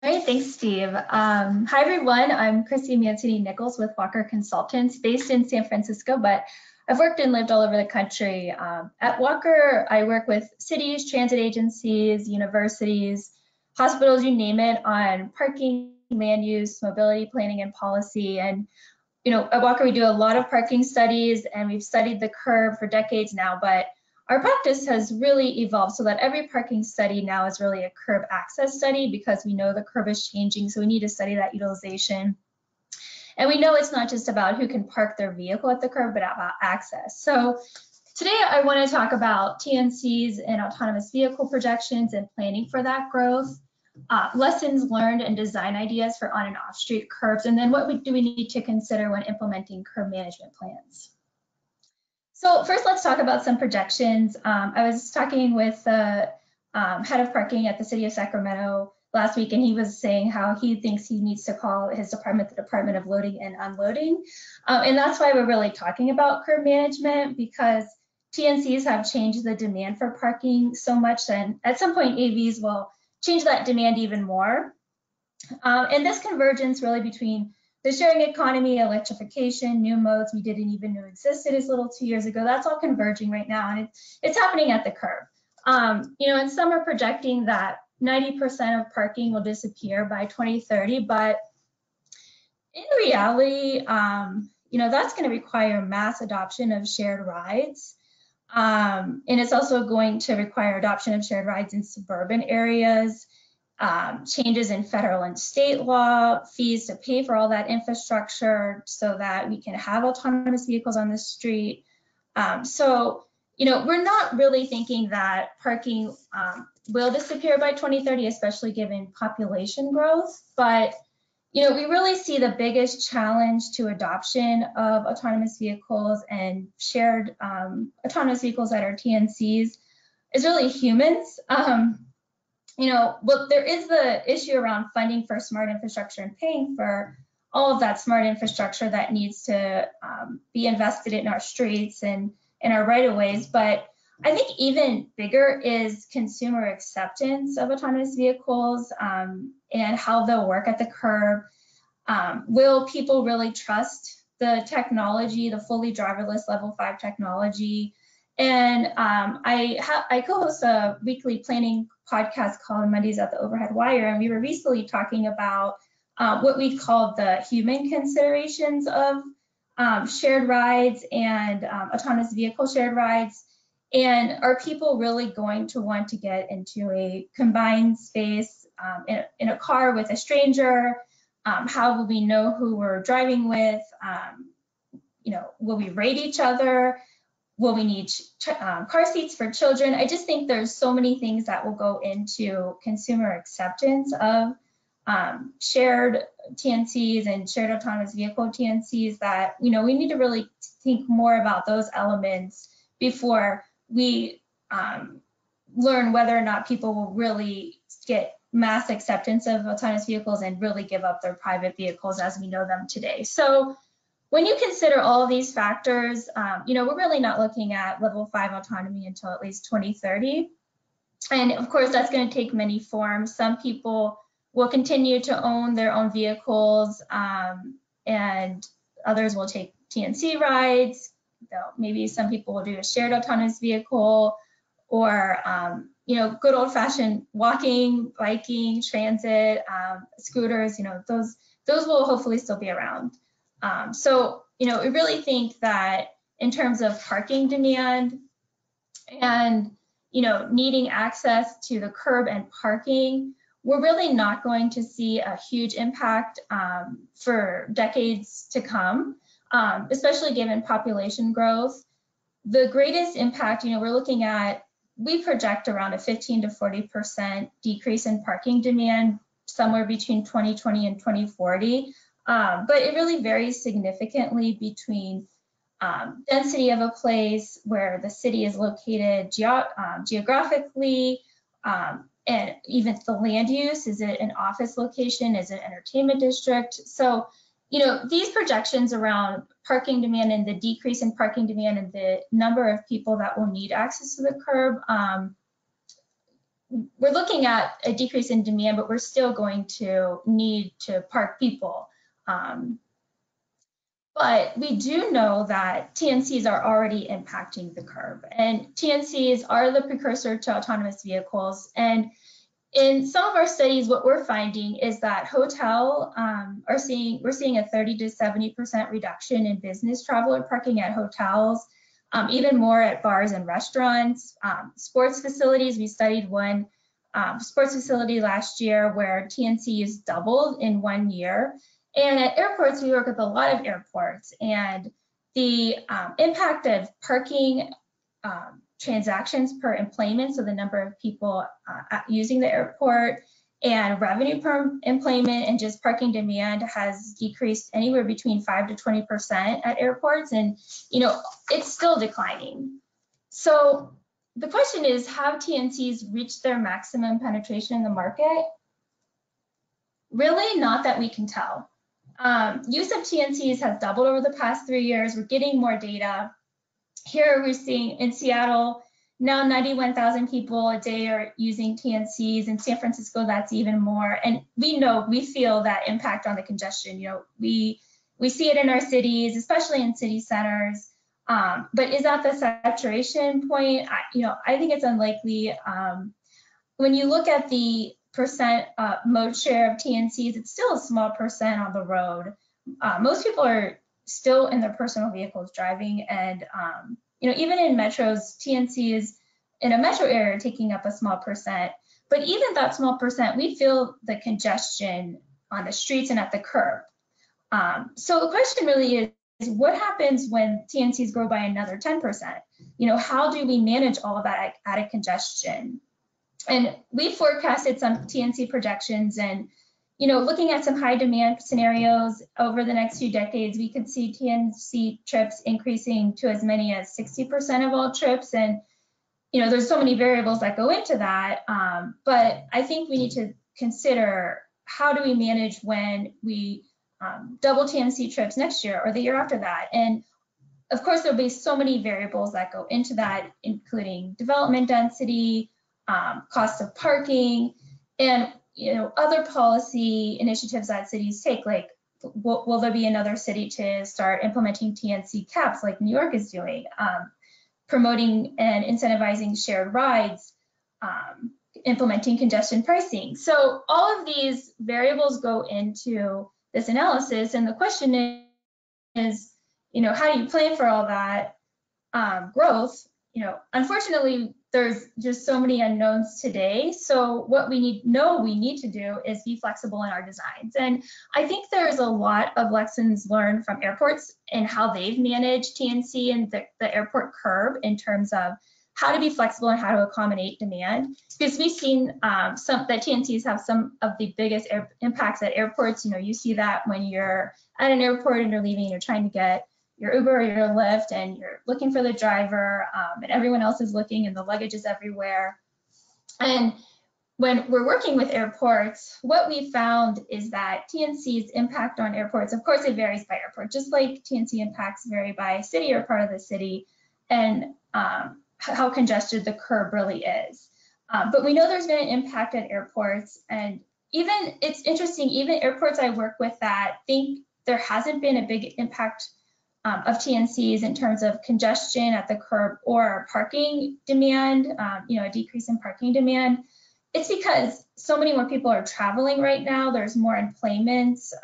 All right, thanks, Steve. Hi, everyone. I'm Chrissy Mancini-Nichols with Walker Consultants, based in San Francisco, but I've worked and lived all over the country. At Walker, I work with cities, transit agencies, universities, hospitals, you name it, on parking, land use, mobility planning, and policy. And at Walker, we do a lot of parking studies, and we've studied the curb for decades now, but our practice has really evolved so that every parking study now is really a curb access study, because we know the curb is changing, so we need to study that utilization. And we know it's not just about who can park their vehicle at the curb, but about access. So today I want to talk about TNCs and autonomous vehicle projections and planning for that growth, lessons learned and design ideas for on and off street curbs, and then what do we need to consider when implementing curb management plans. So first, let's talk about some projections. I was talking with the head of parking at the city of Sacramento last week, and he was saying how he thinks he needs to call his department the Department of Loading and Unloading. And that's why we're really talking about curb management, because TNCs have changed the demand for parking so much, and at some point AVs will change that demand even more. And this convergence really between the sharing economy, electrification, new modes we didn't even know existed as little 2 years ago, that's all converging right now, and it's happening at the curb. You know, and some are projecting that 90% of parking will disappear by 2030, but in reality, you know, that's going to require mass adoption of shared rides. And it's also going to require adoption of shared rides in suburban areas, changes in federal and state law, fees to pay for all that infrastructure so that we can have autonomous vehicles on the street. So, you know, we're not really thinking that parking will disappear by 2030, especially given population growth. But, you know, we really see the biggest challenge to adoption of autonomous vehicles and shared autonomous vehicles that are TNCs is really humans. You know, well, there is the issue around funding for smart infrastructure and paying for all of that smart infrastructure that needs to be invested in our streets and in our right-of-ways. But I think even bigger is consumer acceptance of autonomous vehicles and how they'll work at the curb. Will people really trust the technology, the fully driverless level 5 technology? And I co-host a weekly planning podcast called Mondays at the Overhead Wire, and we were recently talking about what we called the human considerations of shared rides and autonomous vehicle shared rides. And are people really going to want to get into a combined space in a car with a stranger? How will we know who we're driving with? You know, will we rate each other? Will we need car seats for children? I just think there's so many things that will go into consumer acceptance of shared TNCs and shared autonomous vehicle TNCs that, you know, we need to really think more about those elements before we learn whether or not people will really get mass acceptance of autonomous vehicles and really give up their private vehicles as we know them today. So when you consider all of these factors, you know, we're really not looking at level 5 autonomy until at least 2030. And of course, that's going to take many forms. Some people will continue to own their own vehicles, and others will take TNC rides. Maybe some people will do a shared autonomous vehicle, or you know, good old-fashioned walking, biking, transit, scooters. You know, those will hopefully still be around. So, you know, we really think that in terms of parking demand and, you know, needing access to the curb and parking, we're really not going to see a huge impact for decades to come, especially given population growth. The greatest impact, you know, we're looking at, we project around a 15 to 40% decrease in parking demand somewhere between 2020 and 2040. But it really varies significantly between density of a place, where the city is located geographically, and even the land use. Is it an office location? Is it an entertainment district? So, you know, these projections around parking demand and the decrease in parking demand and the number of people that will need access to the curb, we're looking at a decrease in demand, but we're still going to need to park people. But we do know that TNCs are already impacting the curb, and TNCs are the precursor to autonomous vehicles. And in some of our studies, what we're finding is that we're seeing a 30 to 70% reduction in business traveler parking at hotels, even more at bars and restaurants. Sports facilities, we studied one sports facility last year where TNC use doubled in 1 year. And at airports, we work with a lot of airports, and the impact of parking transactions per employment, so the number of people using the airport, and revenue per employment and just parking demand has decreased anywhere between 5 to 20% at airports, and you know, it's still declining. So the question is, have TNCs reached their maximum penetration in the market? Really not that we can tell. Use of TNCs has doubled over the past 3 years. We're getting more data. Here we're seeing in Seattle, now 91,000 people a day are using TNCs. In San Francisco, that's even more. And we feel that impact on the congestion. We see it in our cities, especially in city centers. But is that the saturation point? I think it's unlikely. When you look at the percent mode share of TNCs, it's still a small percent on the road. Most people are still in their personal vehicles driving, and even in metros, TNCs in a metro area are taking up a small percent. But even that small percent, we feel the congestion on the streets and at the curb. So the question really is what happens when TNCs grow by another 10%? How do we manage all of that added congestion? And we forecasted some TNC projections, and looking at some high demand scenarios over the next few decades, we could see TNC trips increasing to as many as 60% of all trips. And there's so many variables that go into that, but I think we need to consider how do we manage when we double TNC trips next year or the year after that. And of course, there'll be so many variables that go into that, including development density, cost of parking, and other policy initiatives that cities take, like will there be another city to start implementing TNC caps like New York is doing, promoting and incentivizing shared rides, implementing congestion pricing. So all of these variables go into this analysis, and the question is, how do you plan for all that growth? Unfortunately, there's just so many unknowns today. So what we need to do is be flexible in our designs. And I think there's a lot of lessons learned from airports and how they've managed TNC and the airport curb in terms of how to be flexible and how to accommodate demand. Because we've seen that TNCs have some of the biggest impacts at airports. You see that when you're at an airport and you're leaving, you're trying to get your Uber or your Lyft, and you're looking for the driver, and everyone else is looking, and the luggage is everywhere. And when we're working with airports, what we found is that TNC's impact on airports, of course, it varies by airport, just like TNC impacts vary by city or part of the city, and how congested the curb really is. But we know there's been an impact at airports, and it's interesting, even airports I work with that think there hasn't been a big impact of TNCs in terms of congestion at the curb or parking demand, a decrease in parking demand. It's because so many more people are traveling right now. There's more employments.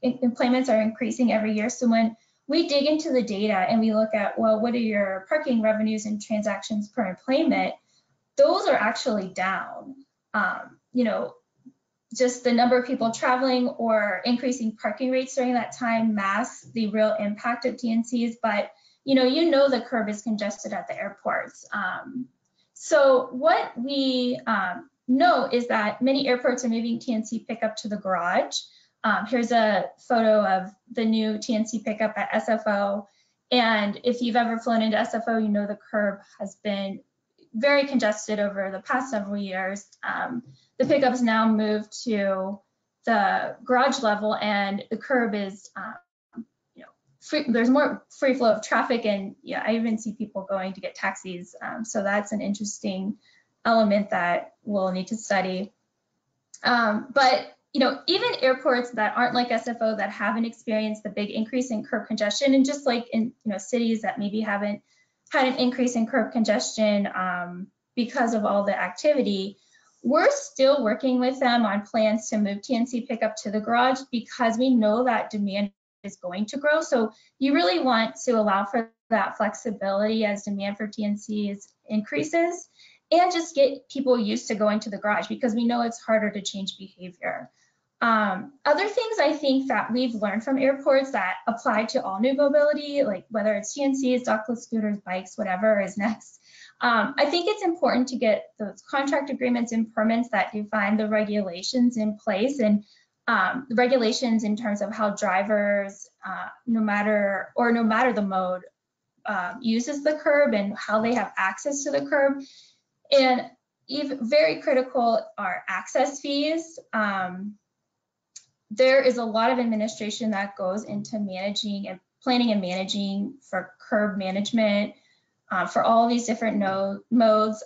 Employments are increasing every year. So when we dig into the data and we look at, well, what are your parking revenues and transactions per employment? Those are actually down. Just the number of people traveling or increasing parking rates during that time masks the real impact of TNCs, but the curb is congested at the airports. So what we know is that many airports are moving TNC pickup to the garage. Here's a photo of the new TNC pickup at SFO. And if you've ever flown into SFO, the curb has been very congested over the past several years. The pickups now moved to the garage level, and the curb is, there's more free flow of traffic, and I even see people going to get taxis. So that's an interesting element that we'll need to study. But even airports that aren't like SFO, that haven't experienced the big increase in curb congestion, and just like in cities that maybe haven't had an increase in curb congestion because of all the activity, we're still working with them on plans to move TNC pickup to the garage because we know that demand is going to grow. So you really want to allow for that flexibility as demand for TNCs increases, and just get people used to going to the garage because we know it's harder to change behavior. Other things I think that we've learned from airports that apply to all new mobility, like whether it's TNCs, dockless scooters, bikes, whatever is next. I think it's important to get those contract agreements and permits that define the regulations in place, and the regulations in terms of how drivers, no matter the mode, uses the curb and how they have access to the curb. And even very critical are access fees. there is a lot of administration that goes into managing and planning and managing for curb management for all these different modes.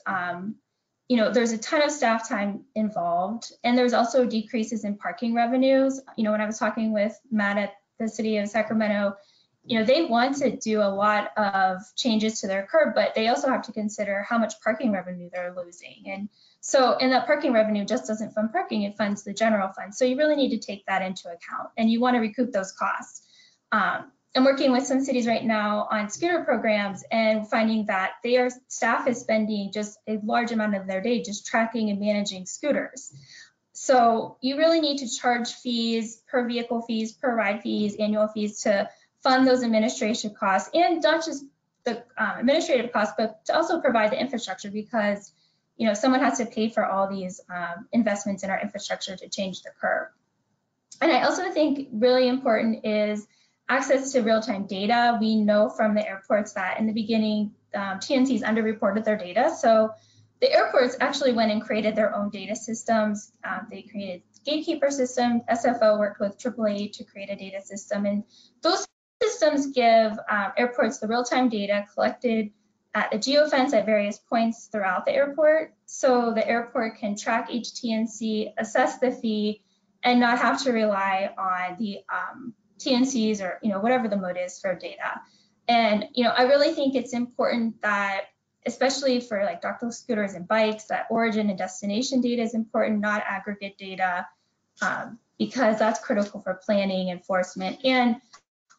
You know, there's a ton of staff time involved, and there's also decreases in parking revenues. You know, when I was talking with Matt at the city of Sacramento, you know, they want to do a lot of changes to their curb, but they also have to consider how much parking revenue they're losing. And so, and that parking revenue just doesn't fund parking, it funds the general fund. So you really need to take that into account, and you want to recoup those costs. I'm working with some cities right now on scooter programs and finding that their staff is spending just a large amount of their day just tracking and managing scooters. So you really need to charge fees, per vehicle fees, per ride fees, annual fees to fund those administration costs, and not just the administrative costs, but to also provide the infrastructure, because you know someone has to pay for all these investments in our infrastructure to change the curb. And I also think really important is access to real-time data. We know from the airports that in the beginning, TNCs underreported their data. So the airports actually went and created their own data systems. They created gatekeeper system. SFO worked with AAA to create a data system. And those systems give airports the real-time data collected at the geofence at various points throughout the airport. So the airport can track each TNC, assess the fee, and not have to rely on the TNCs or, you know, whatever the mode is for data. And, you know, I really think it's important that, especially for like doctoral scooters and bikes, that origin and destination data is important, not aggregate data, because that's critical for planning, enforcement, and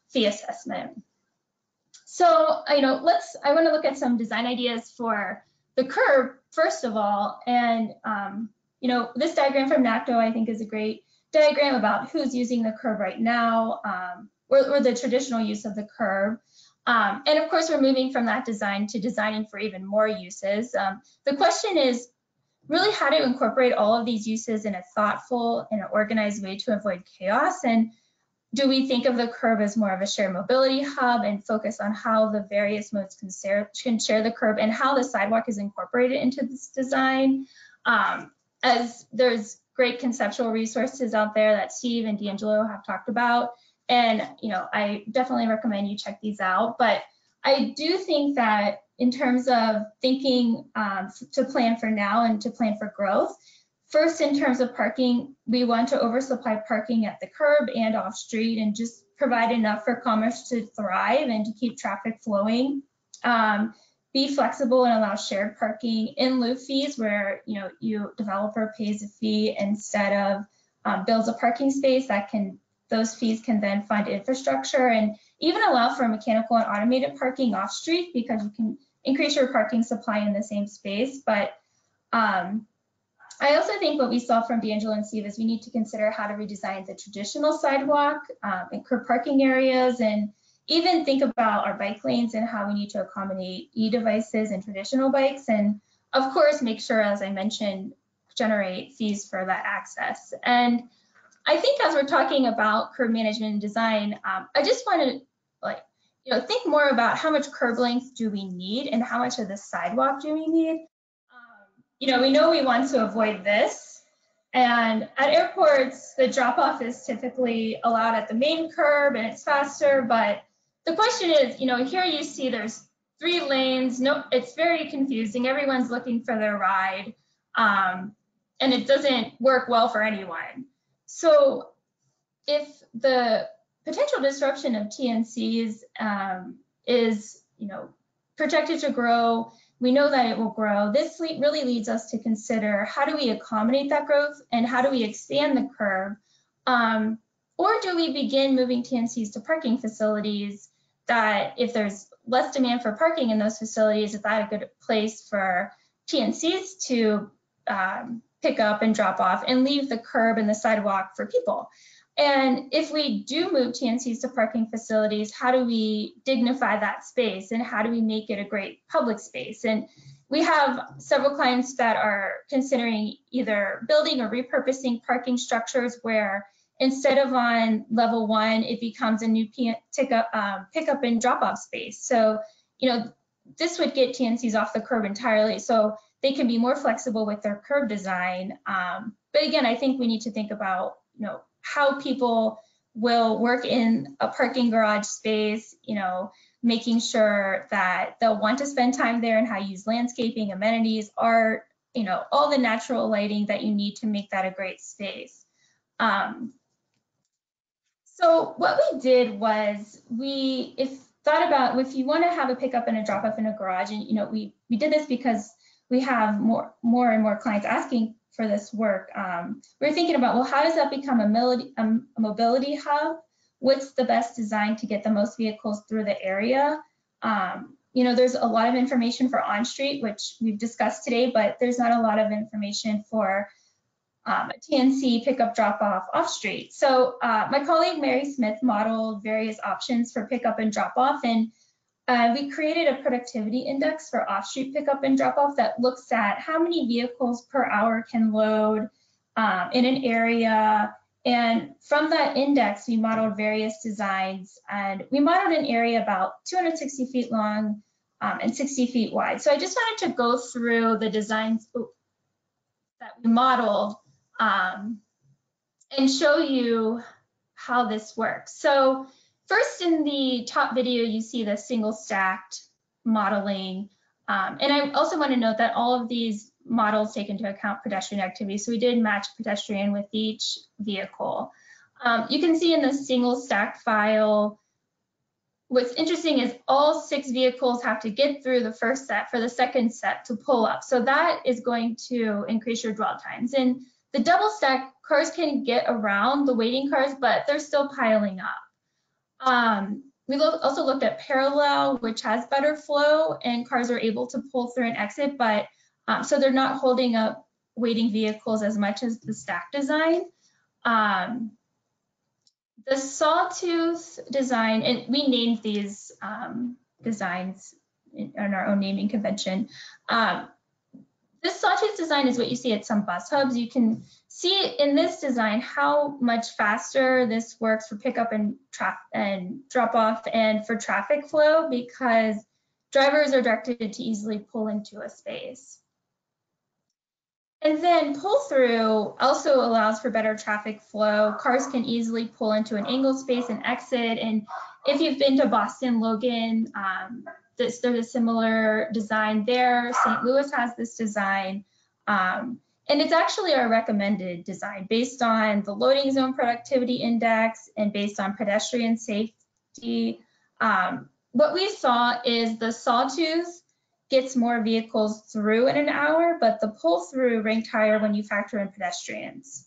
fee assessment. So, you know, I want to look at some design ideas for the curb, first of all. And, you know, this diagram from NACDO, I think, is a great diagram about who's using the curb right now, or the traditional use of the curb. And of course, we're moving from that design to designing for even more uses. The question is really how to incorporate all of these uses in a thoughtful and organized way to avoid chaos. And do we think of the curb as more of a shared mobility hub and focus on how the various modes can share the curb and how the sidewalk is incorporated into this design? As there's great conceptual resources out there that Steve and D'Angelo have talked about. And, you know, I definitely recommend you check these out. But I do think that in terms of thinking to plan for now and to plan for growth, first, in terms of parking, we want to oversupply parking at the curb and off street and just provide enough for commerce to thrive and to keep traffic flowing. Be flexible and allow shared parking in lieu fees where, you know, developer pays a fee instead of builds a parking space. Those fees can then fund infrastructure, and even allow for mechanical and automated parking off street, because you can increase your parking supply in the same space. But I also think what we saw from D'Angelo and Steve is we need to consider how to redesign the traditional sidewalk and curb parking areas, and even think about our bike lanes and how we need to accommodate e-devices and traditional bikes. And of course, make sure, as I mentioned, generate fees for that access. And I think as we're talking about curb management and design, I just want to think more about how much curb length do we need and how much of the sidewalk do we need. You know, we know we want to avoid this. And at airports, the drop-off is typically allowed at the main curb and it's faster. But the question is, you know, here you see there's 3 lanes. No, it's very confusing. Everyone's looking for their ride. And it doesn't work well for anyone. So if the potential disruption of TNCs is, you know, projected to grow, we know that it will grow. This really leads us to consider how do we accommodate that growth and how do we expand the curve? Or do we begin moving TNCs to parking facilities that if there's less demand for parking in those facilities, is that a good place for TNCs to pick up and drop off and leave the curb and the sidewalk for people? And if we do move TNCs to parking facilities, how do we dignify that space and how do we make it a great public space? And we have several clients that are considering either building or repurposing parking structures where instead of on level 1, it becomes a new pickup and drop-off space. So, you know, this would get TNCs off the curb entirely, so they can be more flexible with their curb design. But again, I think we need to think about, you know, how people will work in a parking garage space, making sure that they'll want to spend time there and how you use landscaping, amenities, art, all the natural lighting that you need to make that a great space. So what we did was thought about if you want to have a pickup and a drop off in a garage, and we did this because we have more and more clients asking for this work. We're thinking about, well, how does that become a mobility hub? What's the best design to get the most vehicles through the area? There's a lot of information for on-street, which we've discussed today, but there's not a lot of information for a TNC pickup drop-off off-street. So my colleague Mary Smith modeled various options for pickup and drop-off, and we created a productivity index for off-street pickup and drop-off that looks at how many vehicles per hour can load in an area. And from that index, we modeled various designs, and we modeled an area about 260 feet long and 60 feet wide. So I just wanted to go through the designs that we modeled and show you how this works. So first, in the top video, you see the single stacked modeling. And I also want to note that all of these models take into account pedestrian activity. So we did match pedestrian with each vehicle. You can see in the single stacked file, what's interesting is all 6 vehicles have to get through the first set for the second set to pull up. So that is going to increase your dwell times. And the double stack, cars can get around the waiting cars, but they're still piling up. We also looked at parallel, which has better flow, and cars are able to pull through and exit, but so they're not holding up waiting vehicles as much as the stack design. The sawtooth design, and we named these designs in our own naming convention. This sawtooth design is what you see at some bus hubs. You can see in this design how much faster this works for pickup and drop off and for traffic flow, because drivers are directed to easily pull into a space. And then pull through also allows for better traffic flow. Cars can easily pull into an angled space and exit. And if you've been to Boston Logan, there's a similar design there. St. Louis has this design. And it's actually our recommended design based on the loading zone productivity index and based on pedestrian safety. What we saw is the sawtooth gets more vehicles through in an hour, but the pull through ranked higher when you factor in pedestrians.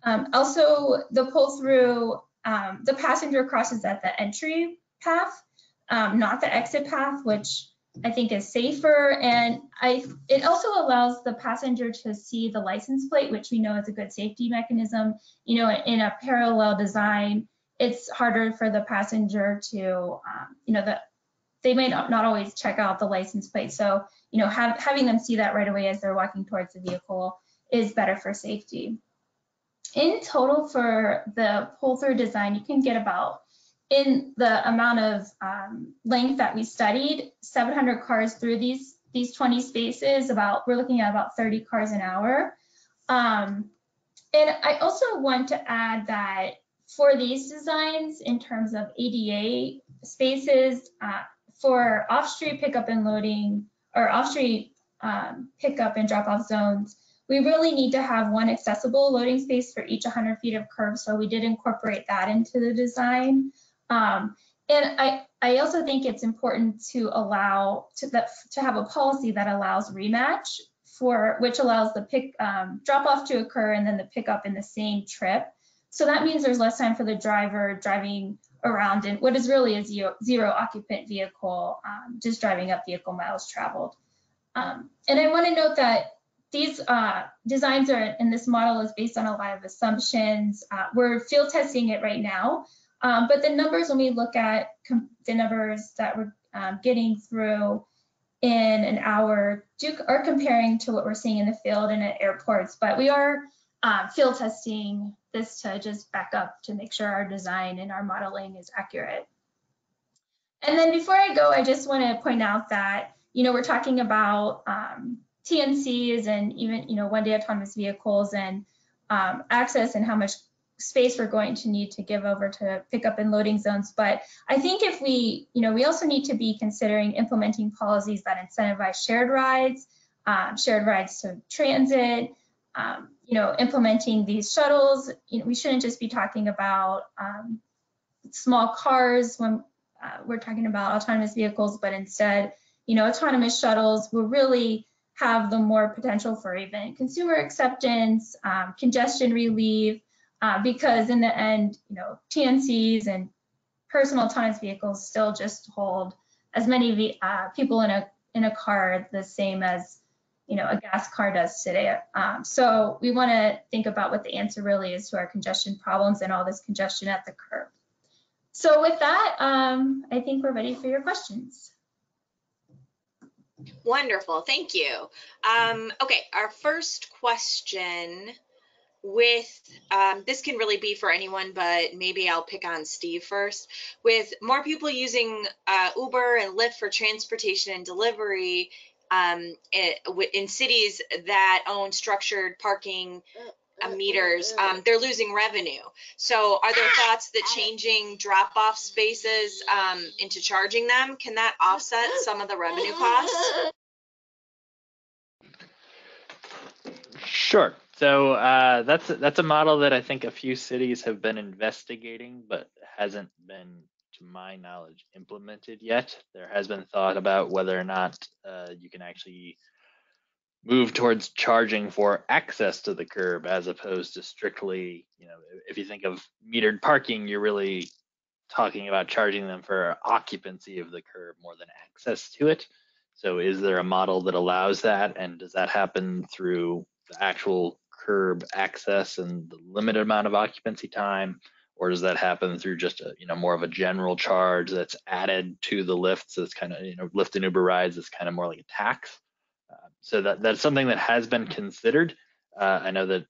Also, the pull through, the passenger crosses at the entry path, not the exit path, which I think is safer. And it also allows the passenger to see the license plate, which we know is a good safety mechanism. In a parallel design, it's harder for the passenger to, they may not always check out the license plate. So, having them see that right away as they're walking towards the vehicle is better for safety. In total for the pull-through design, you can get about, in the amount of length that we studied, 700 cars through these 20 spaces. We're looking at about 30 cars an hour. And I also want to add that for these designs, in terms of ADA spaces, for off-street pickup and loading, or off-street pickup and drop-off zones, we really need to have one accessible loading space for each 100 feet of curb. So we did incorporate that into the design. And I also think it's important to allow to have a policy that allows rematch, which allows the drop-off to occur and then the pickup in the same trip. So that means there's less time for the driver driving around in what is really a zero occupant vehicle, just driving up vehicle miles traveled. And I want to note that these designs in this model is based on a lot of assumptions. We're field testing it right now, but the numbers, when we look at the numbers that we're getting through in an hour are comparing to what we're seeing in the field and at airports, but we are field testing this to just back up to make sure our design and our modeling is accurate. And then before I go, I just want to point out that, we're talking about TNCs and even, one-day autonomous vehicles and access and how much space we're going to need to give over to pickup and loading zones. But I think if we, we also need to be considering implementing policies that incentivize shared rides to transit, implementing these shuttles. We shouldn't just be talking about small cars when we're talking about autonomous vehicles, but instead, autonomous shuttles will really have the more potential for even consumer acceptance, congestion relief, because in the end, TNCs and personal autonomous vehicles still just hold as many people in a car the same as a gas car does today. So we want to think about what the answer really is to our congestion problems and all this congestion at the curb. So with that, I think we're ready for your questions. Wonderful, thank you. Okay, our first question with, this can really be for anyone, but maybe I'll pick on Steve first. With more people using Uber and Lyft for transportation and delivery in cities that own structured parking meters, they're losing revenue. So are there thoughts that changing drop-off spaces into charging them, can that offset some of the revenue costs? Sure. So that's a model that I think a few cities have been investigating, but hasn't been, to my knowledge, implemented yet. There has been thought about whether or not you can actually move towards charging for access to the curb as opposed to strictly, if you think of metered parking, you're really talking about charging them for occupancy of the curb more than access to it. So is there a model that allows that? And does that happen through the actual curb access and the limited amount of occupancy time? Or does that happen through just a, more of a general charge that's added to the Lyft? So it's kind of, Lyft and Uber rides is kind of more like a tax. So that's something that has been considered. I know that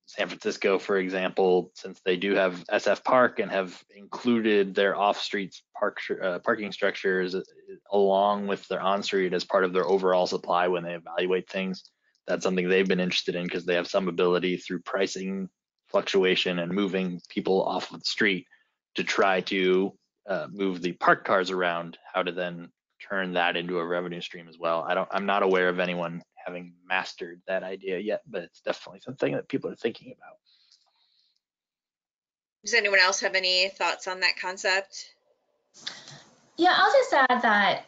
San Francisco, for example, since they do have SF Park and have included their off-street parking structures along with their on-street as part of their overall supply when they evaluate things, that's something they've been interested in because they have some ability through pricing fluctuation and moving people off of the street to try to move the parked cars around, how to then turn that into a revenue stream as well. I'm not aware of anyone having mastered that idea yet, but it's definitely something that people are thinking about. Does anyone else have any thoughts on that concept? Yeah, I'll just add that,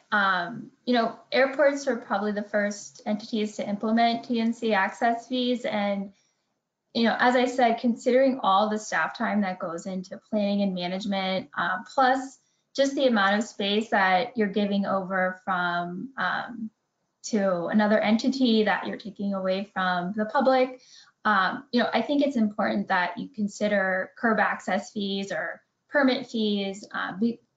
airports were probably the first entities to implement TNC access fees. And, as I said, considering all the staff time that goes into planning and management, plus just the amount of space that you're giving over from to another entity that you're taking away from the public, I think it's important that you consider curb access fees or permit fees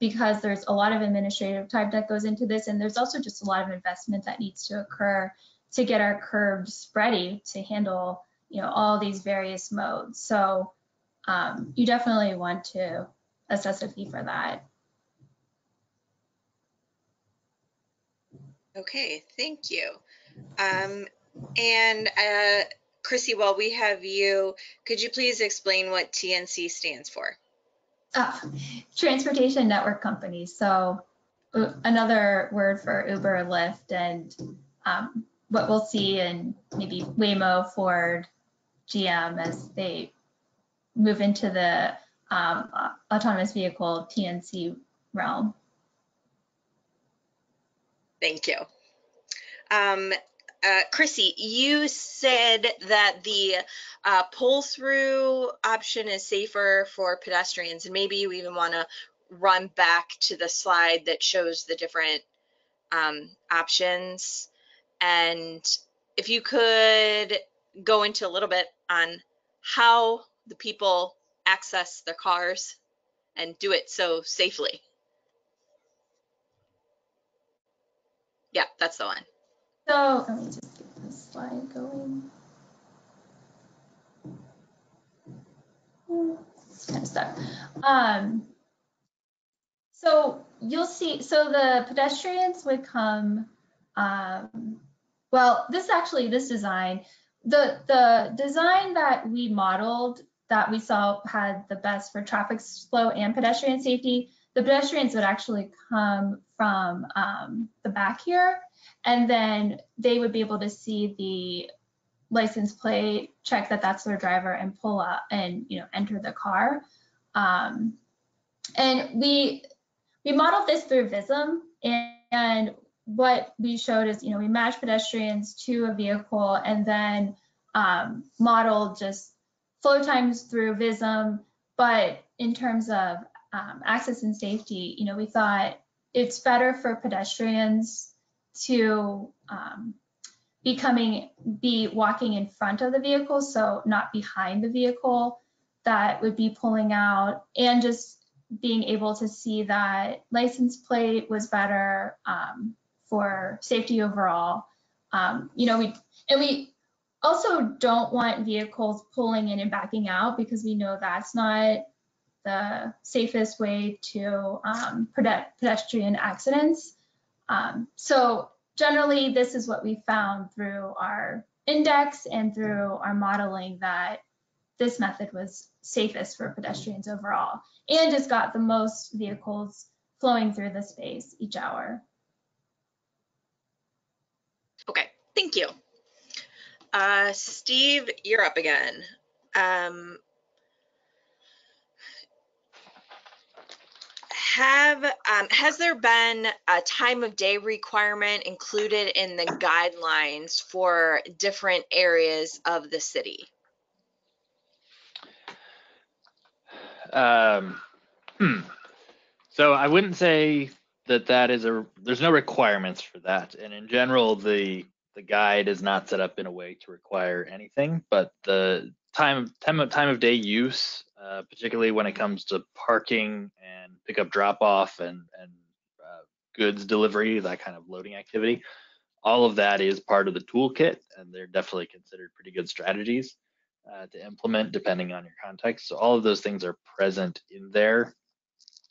because there's a lot of administrative time that goes into this, and there's also just a lot of investment that needs to occur to get our curbs ready to handle all these various modes. So you definitely want to assess a fee for that. Okay, thank you. And Chrissy, while we have you, could you please explain what TNC stands for? Transportation Network Company. So another word for Uber, Lyft, and what we'll see in maybe Waymo, Ford, GM as they move into the autonomous vehicle TNC realm. Thank you. Chrissy, you said that the pull-through option is safer for pedestrians, and maybe you even want to run back to the slide that shows the different options. And if you could go into a little bit on how the people access their cars and do it so safely. Yeah, that's the one. So let me just get this slide going. It's kind of stuck. So you'll see, so the pedestrians would come, well, this design, the design that we modeled that we saw had the best for traffic flow and pedestrian safety, the pedestrians would actually come from the back here, and then they would be able to see the license plate, check that that's their driver, and pull up and enter the car. And we modeled this through Vism, and what we showed is we matched pedestrians to a vehicle, and then modeled just flow times through Vism. But in terms of access and safety, we thought it's better for pedestrians to be walking in front of the vehicle, so not behind the vehicle that would be pulling out, and just being able to see that license plate was better for safety overall. We also don't want vehicles pulling in and backing out, because we know that's not the safest way to prevent pedestrian accidents. So generally, this is what we found through our index and through our modeling, that this method was safest for pedestrians overall, and just got the most vehicles flowing through the space each hour. Okay, thank you. Steve, you're up again. Has there been a time of day requirement included in the guidelines for different areas of the city? So I wouldn't say that is there's no requirements for that. And in general, the guide is not set up in a way to require anything, but the time of day use, particularly when it comes to parking and pickup drop off and goods delivery, that kind of loading activity, all of that is part of the toolkit, and they're definitely considered pretty good strategies to implement depending on your context. So all of those things are present in there,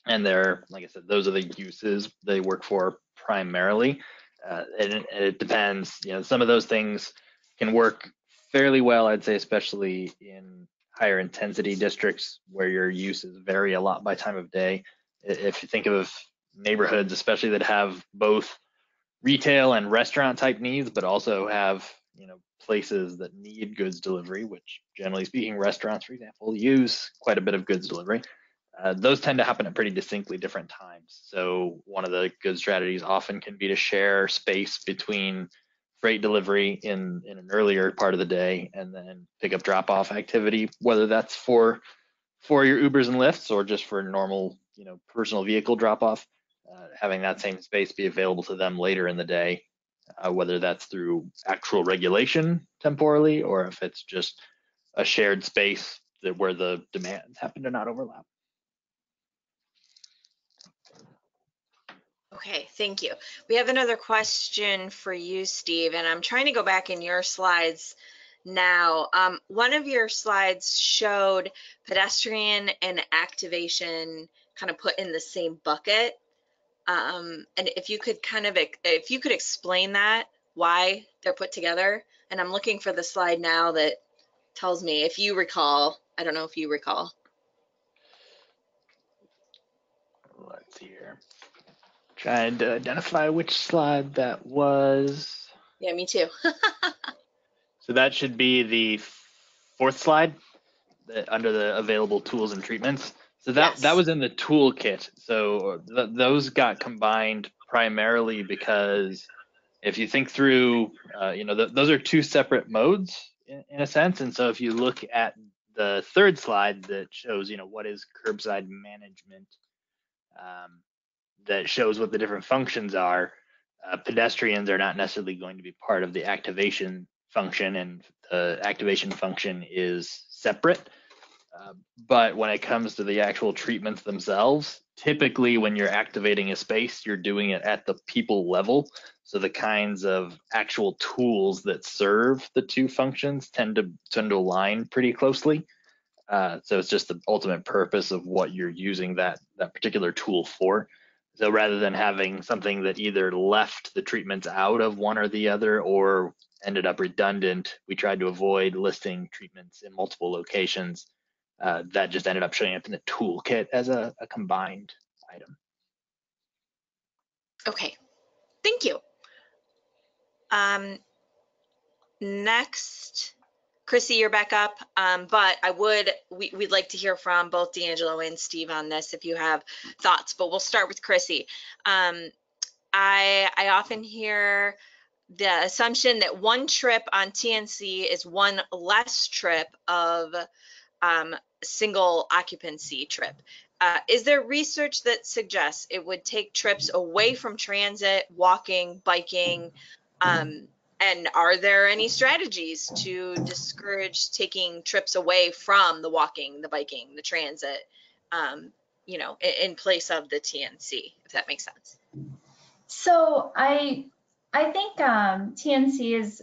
and they're, like I said, those are the uses they work for primarily. And it depends, some of those things can work fairly well, I'd say, especially in higher intensity districts where your uses vary a lot by time of day. If you think of neighborhoods, especially that have both retail and restaurant type needs, but also have places that need goods delivery, which generally speaking, restaurants, for example, use quite a bit of goods delivery. Those tend to happen at pretty distinctly different times. So one of the good strategies often can be to share space between freight delivery in an earlier part of the day and then pick up drop off activity, whether that's for your Ubers and Lyfts or just for normal personal vehicle drop off. Having that same space be available to them later in the day, whether that's through actual regulation temporally, or if it's just a shared space where the demands happen to not overlap. Okay, thank you. We have another question for you, Steve, and I'm trying to go back in your slides now. One of your slides showed pedestrian and activation kind of put in the same bucket. And if you could explain that, why they're put together. And I'm looking for the slide now that tells me, if you recall. I don't know if you recall. Let's see here. Trying to identify which slide that was. Yeah, me too. So that should be the fourth slide under the available tools and treatments. So that was in the toolkit. So those got combined primarily because if you think through, those are two separate modes in a sense. And so if you look at the third slide that shows, what is curbside management, that shows what the different functions are, pedestrians are not necessarily going to be part of the activation function, and the activation function is separate. But when it comes to the actual treatments themselves, typically when you're activating a space, you're doing it at the people level. So the kinds of actual tools that serve the two functions tend to align pretty closely. So it's just the ultimate purpose of what you're using that particular tool for. So rather than having something that either left the treatments out of one or the other or ended up redundant, we tried to avoid listing treatments in multiple locations that just ended up showing up in the toolkit as a combined item. Okay, thank you. Next, Chrissy, you're back up, but we'd like to hear from both D'Angelo and Steve on this if you have thoughts, but we'll start with Chrissy. I often hear the assumption that one trip on TNC is one less trip of single occupancy trip. Is there research that suggests it would take trips away from transit, walking, biking, and are there any strategies to discourage taking trips away from the walking, the biking, the transit, you know, in place of the TNC, if that makes sense? So I think TNC is,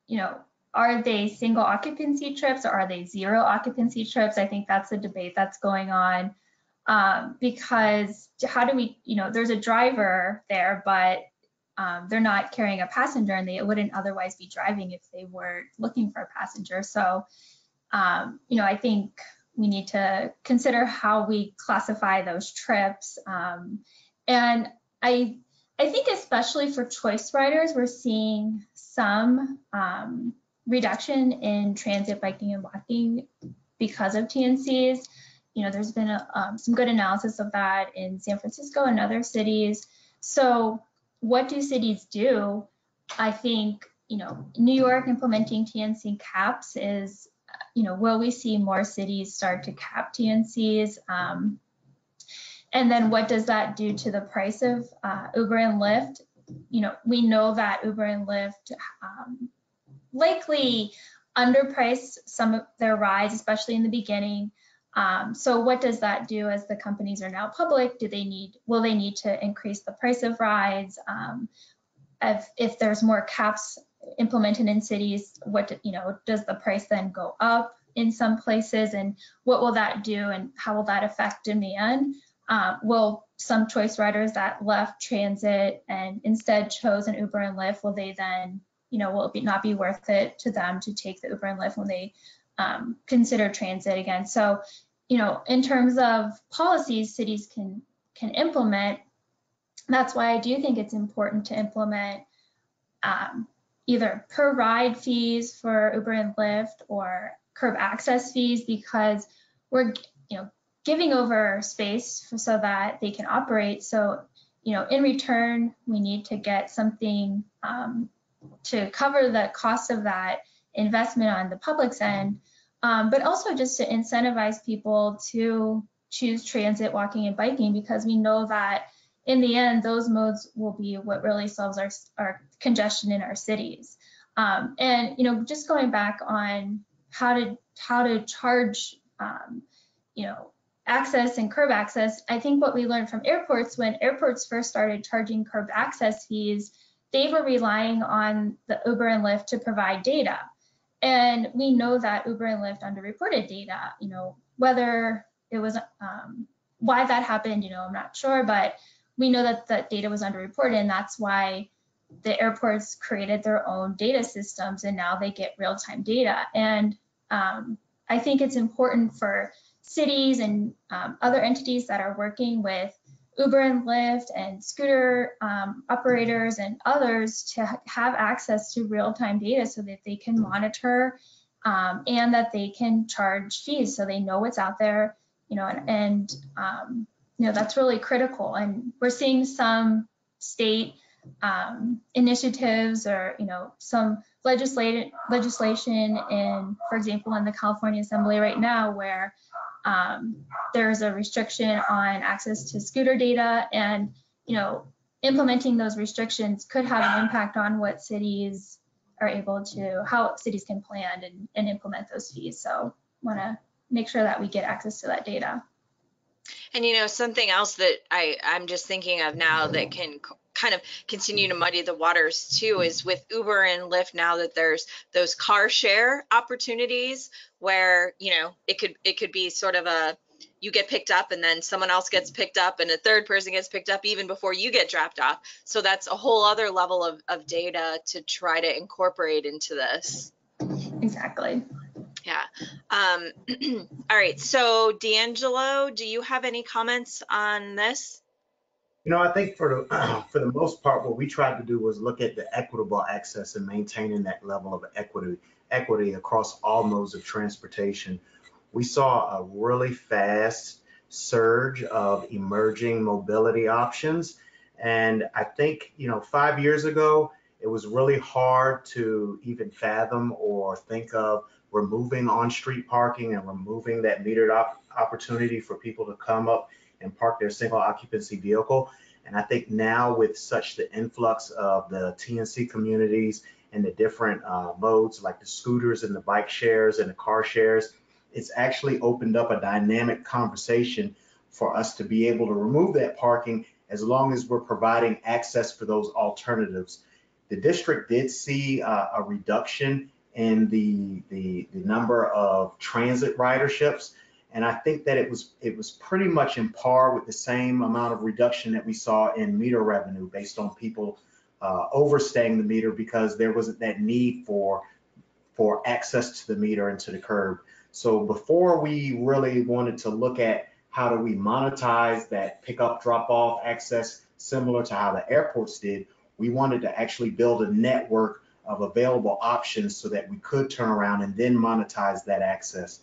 you know, are they single occupancy trips or are they zero occupancy trips? I think that's a debate that's going on, because how do we, you know, there's a driver there, but they're not carrying a passenger and they wouldn't otherwise be driving if they were looking for a passenger. So, you know, I think we need to consider how we classify those trips. And I think especially for choice riders, we're seeing some reduction in transit, biking, and walking because of TNCs. You know, there's been some good analysis of that in San Francisco and other cities. So what do cities do? I think, you know, New York implementing TNC caps is, you know, will we see more cities start to cap TNCs? And then what does that do to the price of Uber and Lyft? You know, we know that Uber and Lyft likely underprice some of their rides, especially in the beginning. So what does that do as the companies are now public? Will they need to increase the price of rides? If there's more caps implemented in cities, you know, does the price then go up in some places? And what will that do and how will that affect demand? Will some choice riders that left transit and instead chose an Uber and Lyft, will they then, you know, will it not be worth it to them to take the Uber and Lyft when they consider transit again? So, you know, in terms of policies cities can implement, that's why I do think it's important to implement either per ride fees for Uber and Lyft or curb access fees, because we're, you know, giving over space so that they can operate. So, you know, in return, we need to get something to cover the cost of that investment on the public's end, but also just to incentivize people to choose transit, walking, and biking, because we know that in the end, those modes will be what really solves our congestion in our cities. And, you know, just going back on how to charge, you know, access and curb access, I think what we learned from airports, when airports first started charging curb access fees, they were relying on the Uber and Lyft to provide data. And we know that Uber and Lyft underreported data, you know, whether it was, why that happened, you know, I'm not sure, but we know that that data was underreported, and that's why the airports created their own data systems, and now they get real-time data. And I think it's important for cities and other entities that are working with Uber and Lyft and scooter operators and others to have access to real-time data so that they can monitor and that they can charge fees so they know what's out there, you know, and you know, that's really critical. And we're seeing some state initiatives or, you know, some legislation in, for example, in the California Assembly right now, where there's a restriction on access to scooter data, and, you know, implementing those restrictions could have an impact on what cities are able to, how cities can plan and implement those fees. So want to make sure that we get access to that data. And, you know, something else that I'm just thinking of now that can kind of continue to muddy the waters too is with Uber and Lyft, now that there's those car share opportunities where, you know, it could be sort of a, you get picked up and then someone else gets picked up and a third person gets picked up even before you get dropped off. So that's a whole other level of data to try to incorporate into this. Exactly. Yeah. All right. So D'Angelo, do you have any comments on this? You know, I think for the for the most part, what we tried to do was look at the equitable access and maintaining that level of equity across all modes of transportation. We saw a really fast surge of emerging mobility options. And I think, 5 years ago, it was really hard to even fathom or think of removing on-street parking and removing that metered opportunity for people to come up and park their single occupancy vehicle. And I think now with such the influx of the TNC communities and the different modes like the scooters and the bike shares and the car shares, it's actually opened up a dynamic conversation for us to be able to remove that parking as long as we're providing access for those alternatives. The district did see a reduction in the number of transit riderships, and I think that it was pretty much in par with the same amount of reduction that we saw in meter revenue based on people overstaying the meter because there wasn't that need for access to the meter and to the curb. So before we really wanted to look at how do we monetize that pickup drop off access similar to how the airports did, we wanted to actually build a network of available options so that we could turn around and then monetize that access.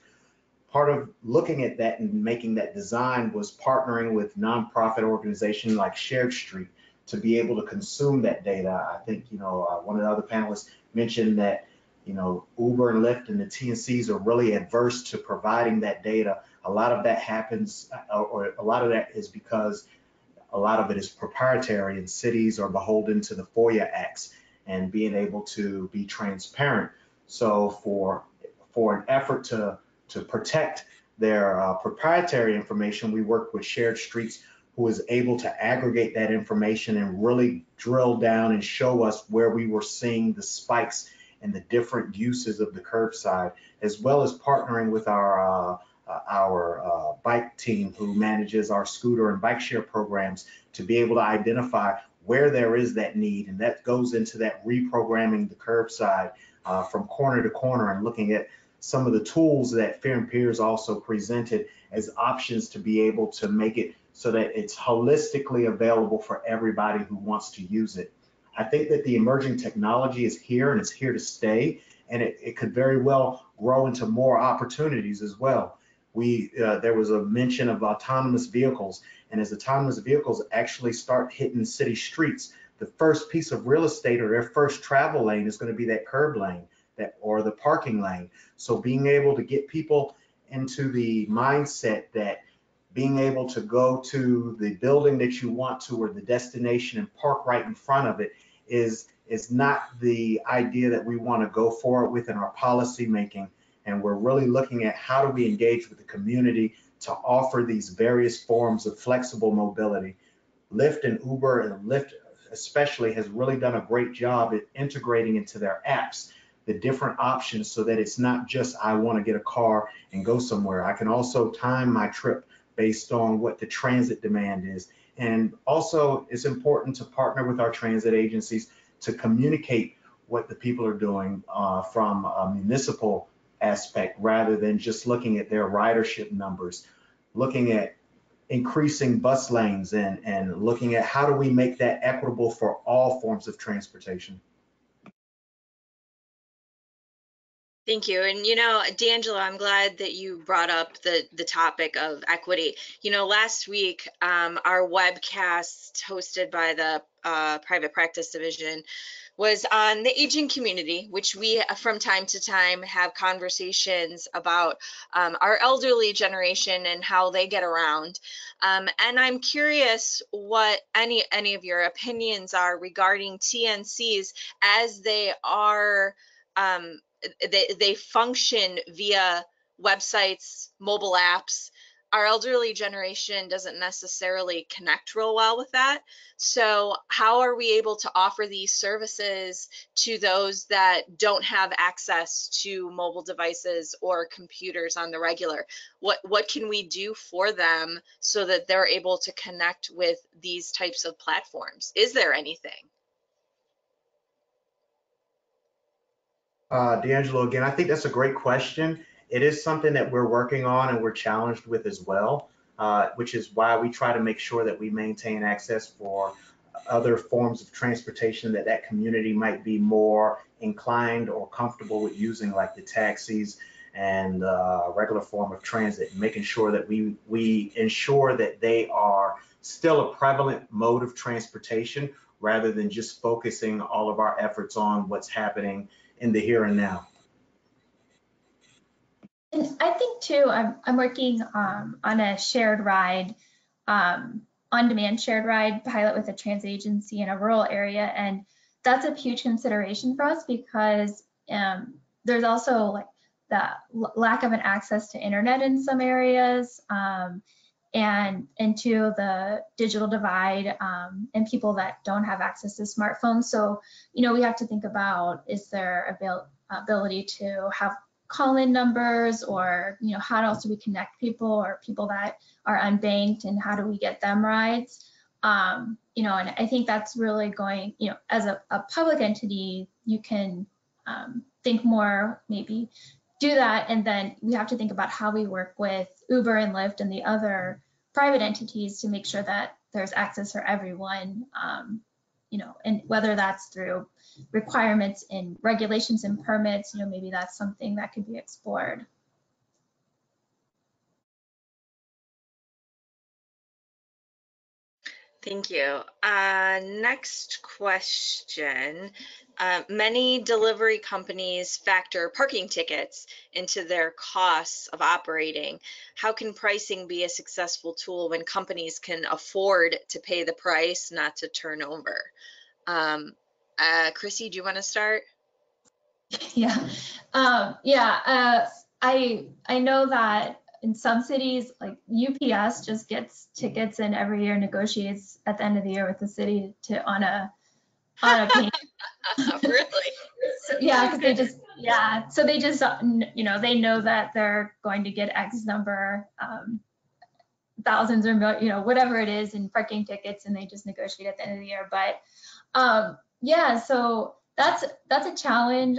Part of looking at that and making that design was partnering with nonprofit organizations like Shared Street to be able to consume that data. I think, one of the other panelists mentioned that Uber and Lyft and the TNCs are really adverse to providing that data. A lot of that happens, or a lot of that is because a lot of it is proprietary and cities are beholden to the FOIA acts and being able to be transparent. So for an effort to protect their proprietary information, we worked with Shared Streets, who is able to aggregate that information and really drill down and show us where we were seeing the spikes and the different uses of the curbside, as well as partnering with our bike team who manages our scooter and bike share programs to be able to identify where there is that need. And that goes into that reprogramming the curbside from corner to corner and looking at some of the tools that Fear and Peers also presented as options to be able to make it so that it's holistically available for everybody who wants to use it. I think that the emerging technology is here and it's here to stay, and it could very well grow into more opportunities as well. There was a mention of autonomous vehicles, and as autonomous vehicles actually start hitting city streets, the first piece of real estate or their first travel lane is going to be that curb lane or the parking lane. So being able to get people into the mindset that being able to go to the building that you want to or the destination and park right in front of it is not the idea that we want to go forward with in our policy making. And we're really looking at how do we engage with the community to offer these various forms of flexible mobility. Lyft and Uber, and Lyft especially, has really done a great job at integrating into their apps the different options so that it's not just I want to get a car and go somewhere. I can also time my trip based on what the transit demand is. And also it's important to partner with our transit agencies to communicate what the people are doing from a municipal aspect rather than just looking at their ridership numbers, looking at increasing bus lanes and looking at how do we make that equitable for all forms of transportation. Thank you. And, D'Angelo, I'm glad that you brought up the topic of equity. Last week, our webcast hosted by the Private Practice Division was on the aging community, which we from time to time have conversations about our elderly generation and how they get around. And I'm curious what any of your opinions are regarding TNCs as they are they function via websites, mobile apps. Our elderly generation doesn't necessarily connect real well with that. So how are we able to offer these services to those that don't have access to mobile devices or computers on the regular? What can we do for them so that they're able to connect with these types of platforms? Is there anything? D'Angelo, again, I think that's a great question. it is something that we're working on and we're challenged with as well, which is why we try to make sure that we maintain access for other forms of transportation that community might be more inclined or comfortable with using, like the taxis and regular form of transit, making sure that we ensure that they are still a prevalent mode of transportation rather than just focusing all of our efforts on what's happening in the here and now. And I think too, I'm working on a shared ride, on-demand shared ride pilot with a trans agency in a rural area, and that's a huge consideration for us because there's also like the lack of an access to internet in some areas, and to the digital divide, and people that don't have access to smartphones. So, we have to think about, is there ability to have call-in numbers, or how else do we connect people, or people that are unbanked, and how do we get them rides? And I think that's really going, as a public entity, you can think more, maybe do that, and then we have to think about how we work with Uber and Lyft and the other private entities to make sure that there's access for everyone, and whether that's through requirements in regulations and permits, maybe that's something that could be explored. Thank you. Next question. Many delivery companies factor parking tickets into their costs of operating. How can pricing be a successful tool when companies can afford to pay the price, not to turn over? Chrissy, do you want to start? Yeah, I know that in some cities, like UPS just gets tickets and every year negotiates at the end of the year with the city on a payment. Really? So, yeah, because so they just they know that they're going to get X number, thousands or whatever it is in parking tickets, and they just negotiate at the end of the year. But yeah, so that's a challenge,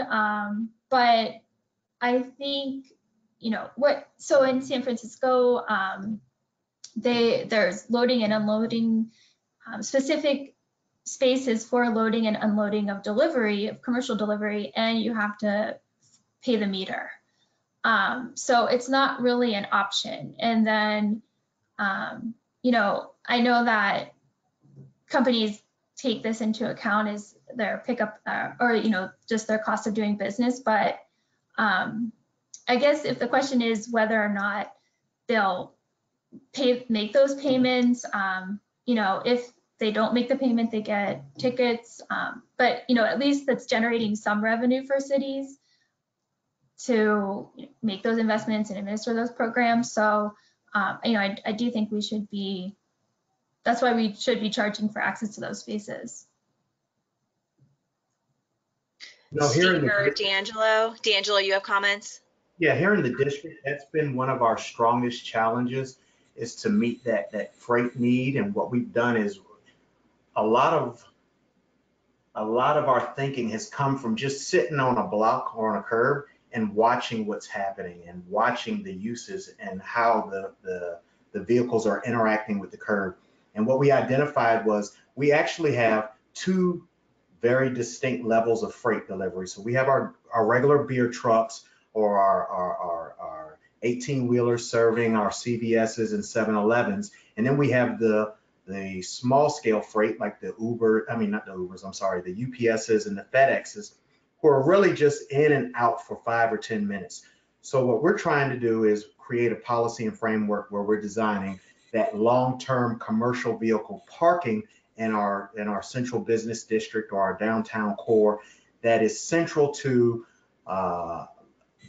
but I think so in San Francisco, there's loading and unloading, specific spaces for loading and unloading of commercial delivery, and you have to pay the meter. So it's not really an option. And then, I know that companies take this into account as their pickup, or just their cost of doing business. But I guess if the question is whether or not they'll make those payments, if they don't make the payment, they get tickets. But at least that's generating some revenue for cities to make those investments and administer those programs. So I do think that's why we should be charging for access to those spaces. Steve or D'Angelo, you have comments? Yeah, here in the district, that's been one of our strongest challenges, is to meet that freight need. And what we've done is a lot of our thinking has come from just sitting on a block or on a curb and watching what's happening and watching the uses and how the vehicles are interacting with the curb. And what we identified was we actually have two very distinct levels of freight delivery. So we have our regular beer trucks, or our 18-wheelers serving our CVS's and 7-Elevens. And then we have the small scale freight, like the UPS's and the FedEx's, who are really just in and out for 5 or 10 minutes. So what we're trying to do is create a policy and framework where we're designing that long-term commercial vehicle parking in our central business district or our downtown core that is central to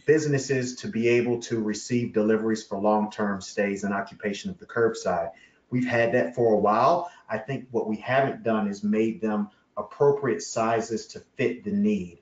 businesses to be able to receive deliveries for long-term stays and occupation of the curbside. We've had that for a while. I think what we haven't done is made them appropriate sizes to fit the need.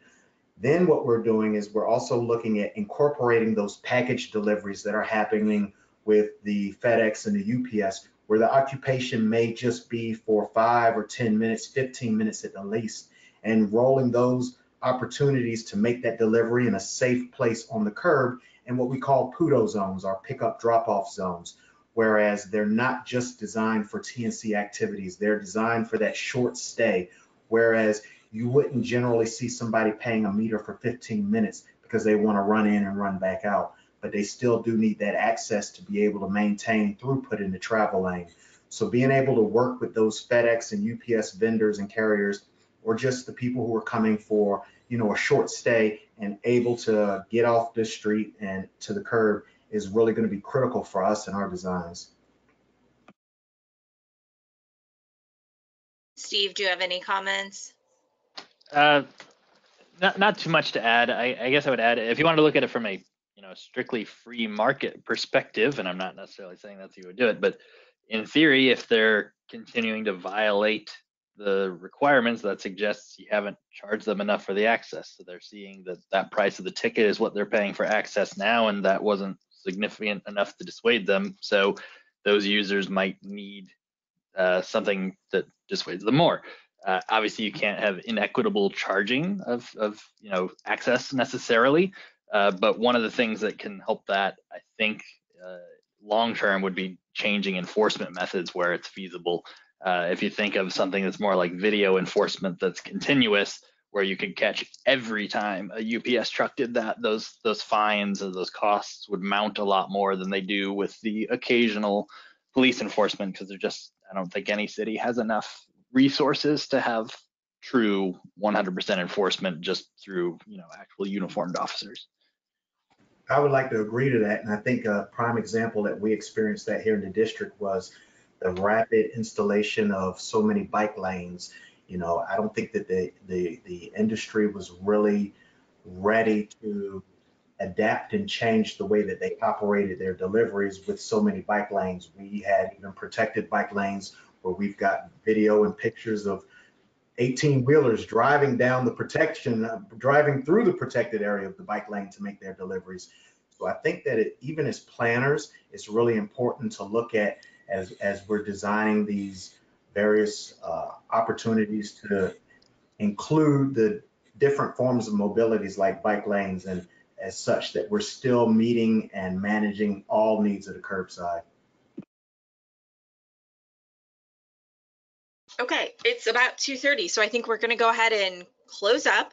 Then what we're doing is we're also looking at incorporating those package deliveries that are happening with the FedEx and the UPS, where the occupation may just be for 5 or 10 minutes, 15 minutes at the least, and rolling those opportunities to make that delivery in a safe place on the curb in what we call PUDO zones, our pickup drop-off zones, whereas they're not just designed for TNC activities, they're designed for that short stay, whereas you wouldn't generally see somebody paying a meter for 15 minutes because they want to run in and run back out, but they still do need that access to be able to maintain throughput in the travel lane. So being able to work with those FedEx and UPS vendors and carriers, or just the people who are coming for, you know, a short stay and able to get off the street and to the curb, is really going to be critical for us in our designs. Steve, do you have any comments? Not too much to add. I guess I would add, if you wanted to look at it from a strictly free market perspective, and I'm not necessarily saying that's how you would do it, but in theory, if they're continuing to violate the requirements, that suggests you haven't charged them enough for the access. So they're seeing that price of the ticket is what they're paying for access now, and that wasn't significant enough to dissuade them. So those users might need something that dissuades them more. Obviously, you can't have inequitable charging of access necessarily, but one of the things that can help that, I think, long term would be changing enforcement methods where it's feasible. If you think of something that's more like video enforcement that's continuous, where you could catch every time a UPS truck did that, those fines or those costs would mount a lot more than they do with the occasional police enforcement, because I don't think any city has enough resources to have true 100% enforcement just through actual uniformed officers. I would like to agree to that, and I think a prime example that we experienced that here in the district was the rapid installation of so many bike lanes. I don't think that the industry was really ready to adapt and change the way that they operated their deliveries with so many bike lanes. We had even protected bike lanes where we've got video and pictures of 18-wheelers driving down the protection, driving through the protected area of the bike lane to make their deliveries. So I think that even as planners, it's really important to look at, as we're designing these various opportunities, to include the different forms of mobilities like bike lanes, and as such that we're still meeting and managing all needs of the curbside. Okay, it's about 2:30, so I think we're going to go ahead and close up.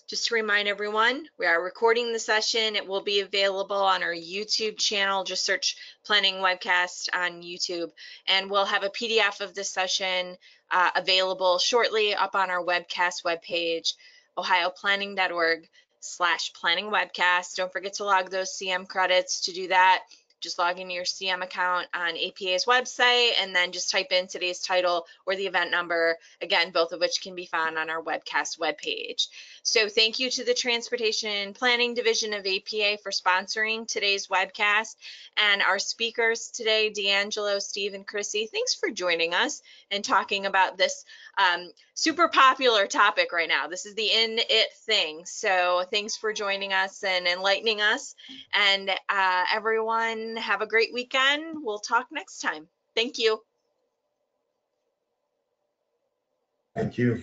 Just to remind everyone, we are recording the session. It will be available on our YouTube channel. Just search Planning Webcast on YouTube, and we'll have a PDF of this session available shortly up on our webcast webpage, ohioplanning.org/planningwebcast. Don't forget to log those CM credits. To do that, just log into your CM account on APA's website and then just type in today's title or the event number, again, both of which can be found on our webcast webpage. So thank you to the Transportation Planning Division of APA for sponsoring today's webcast, and our speakers today, D'Angelo, Steve, and Chrissy. Thanks for joining us and talking about this super popular topic right now. This is the in it thing. So thanks for joining us and enlightening us. And everyone, have a great weekend. We'll talk next time. Thank you. Thank you.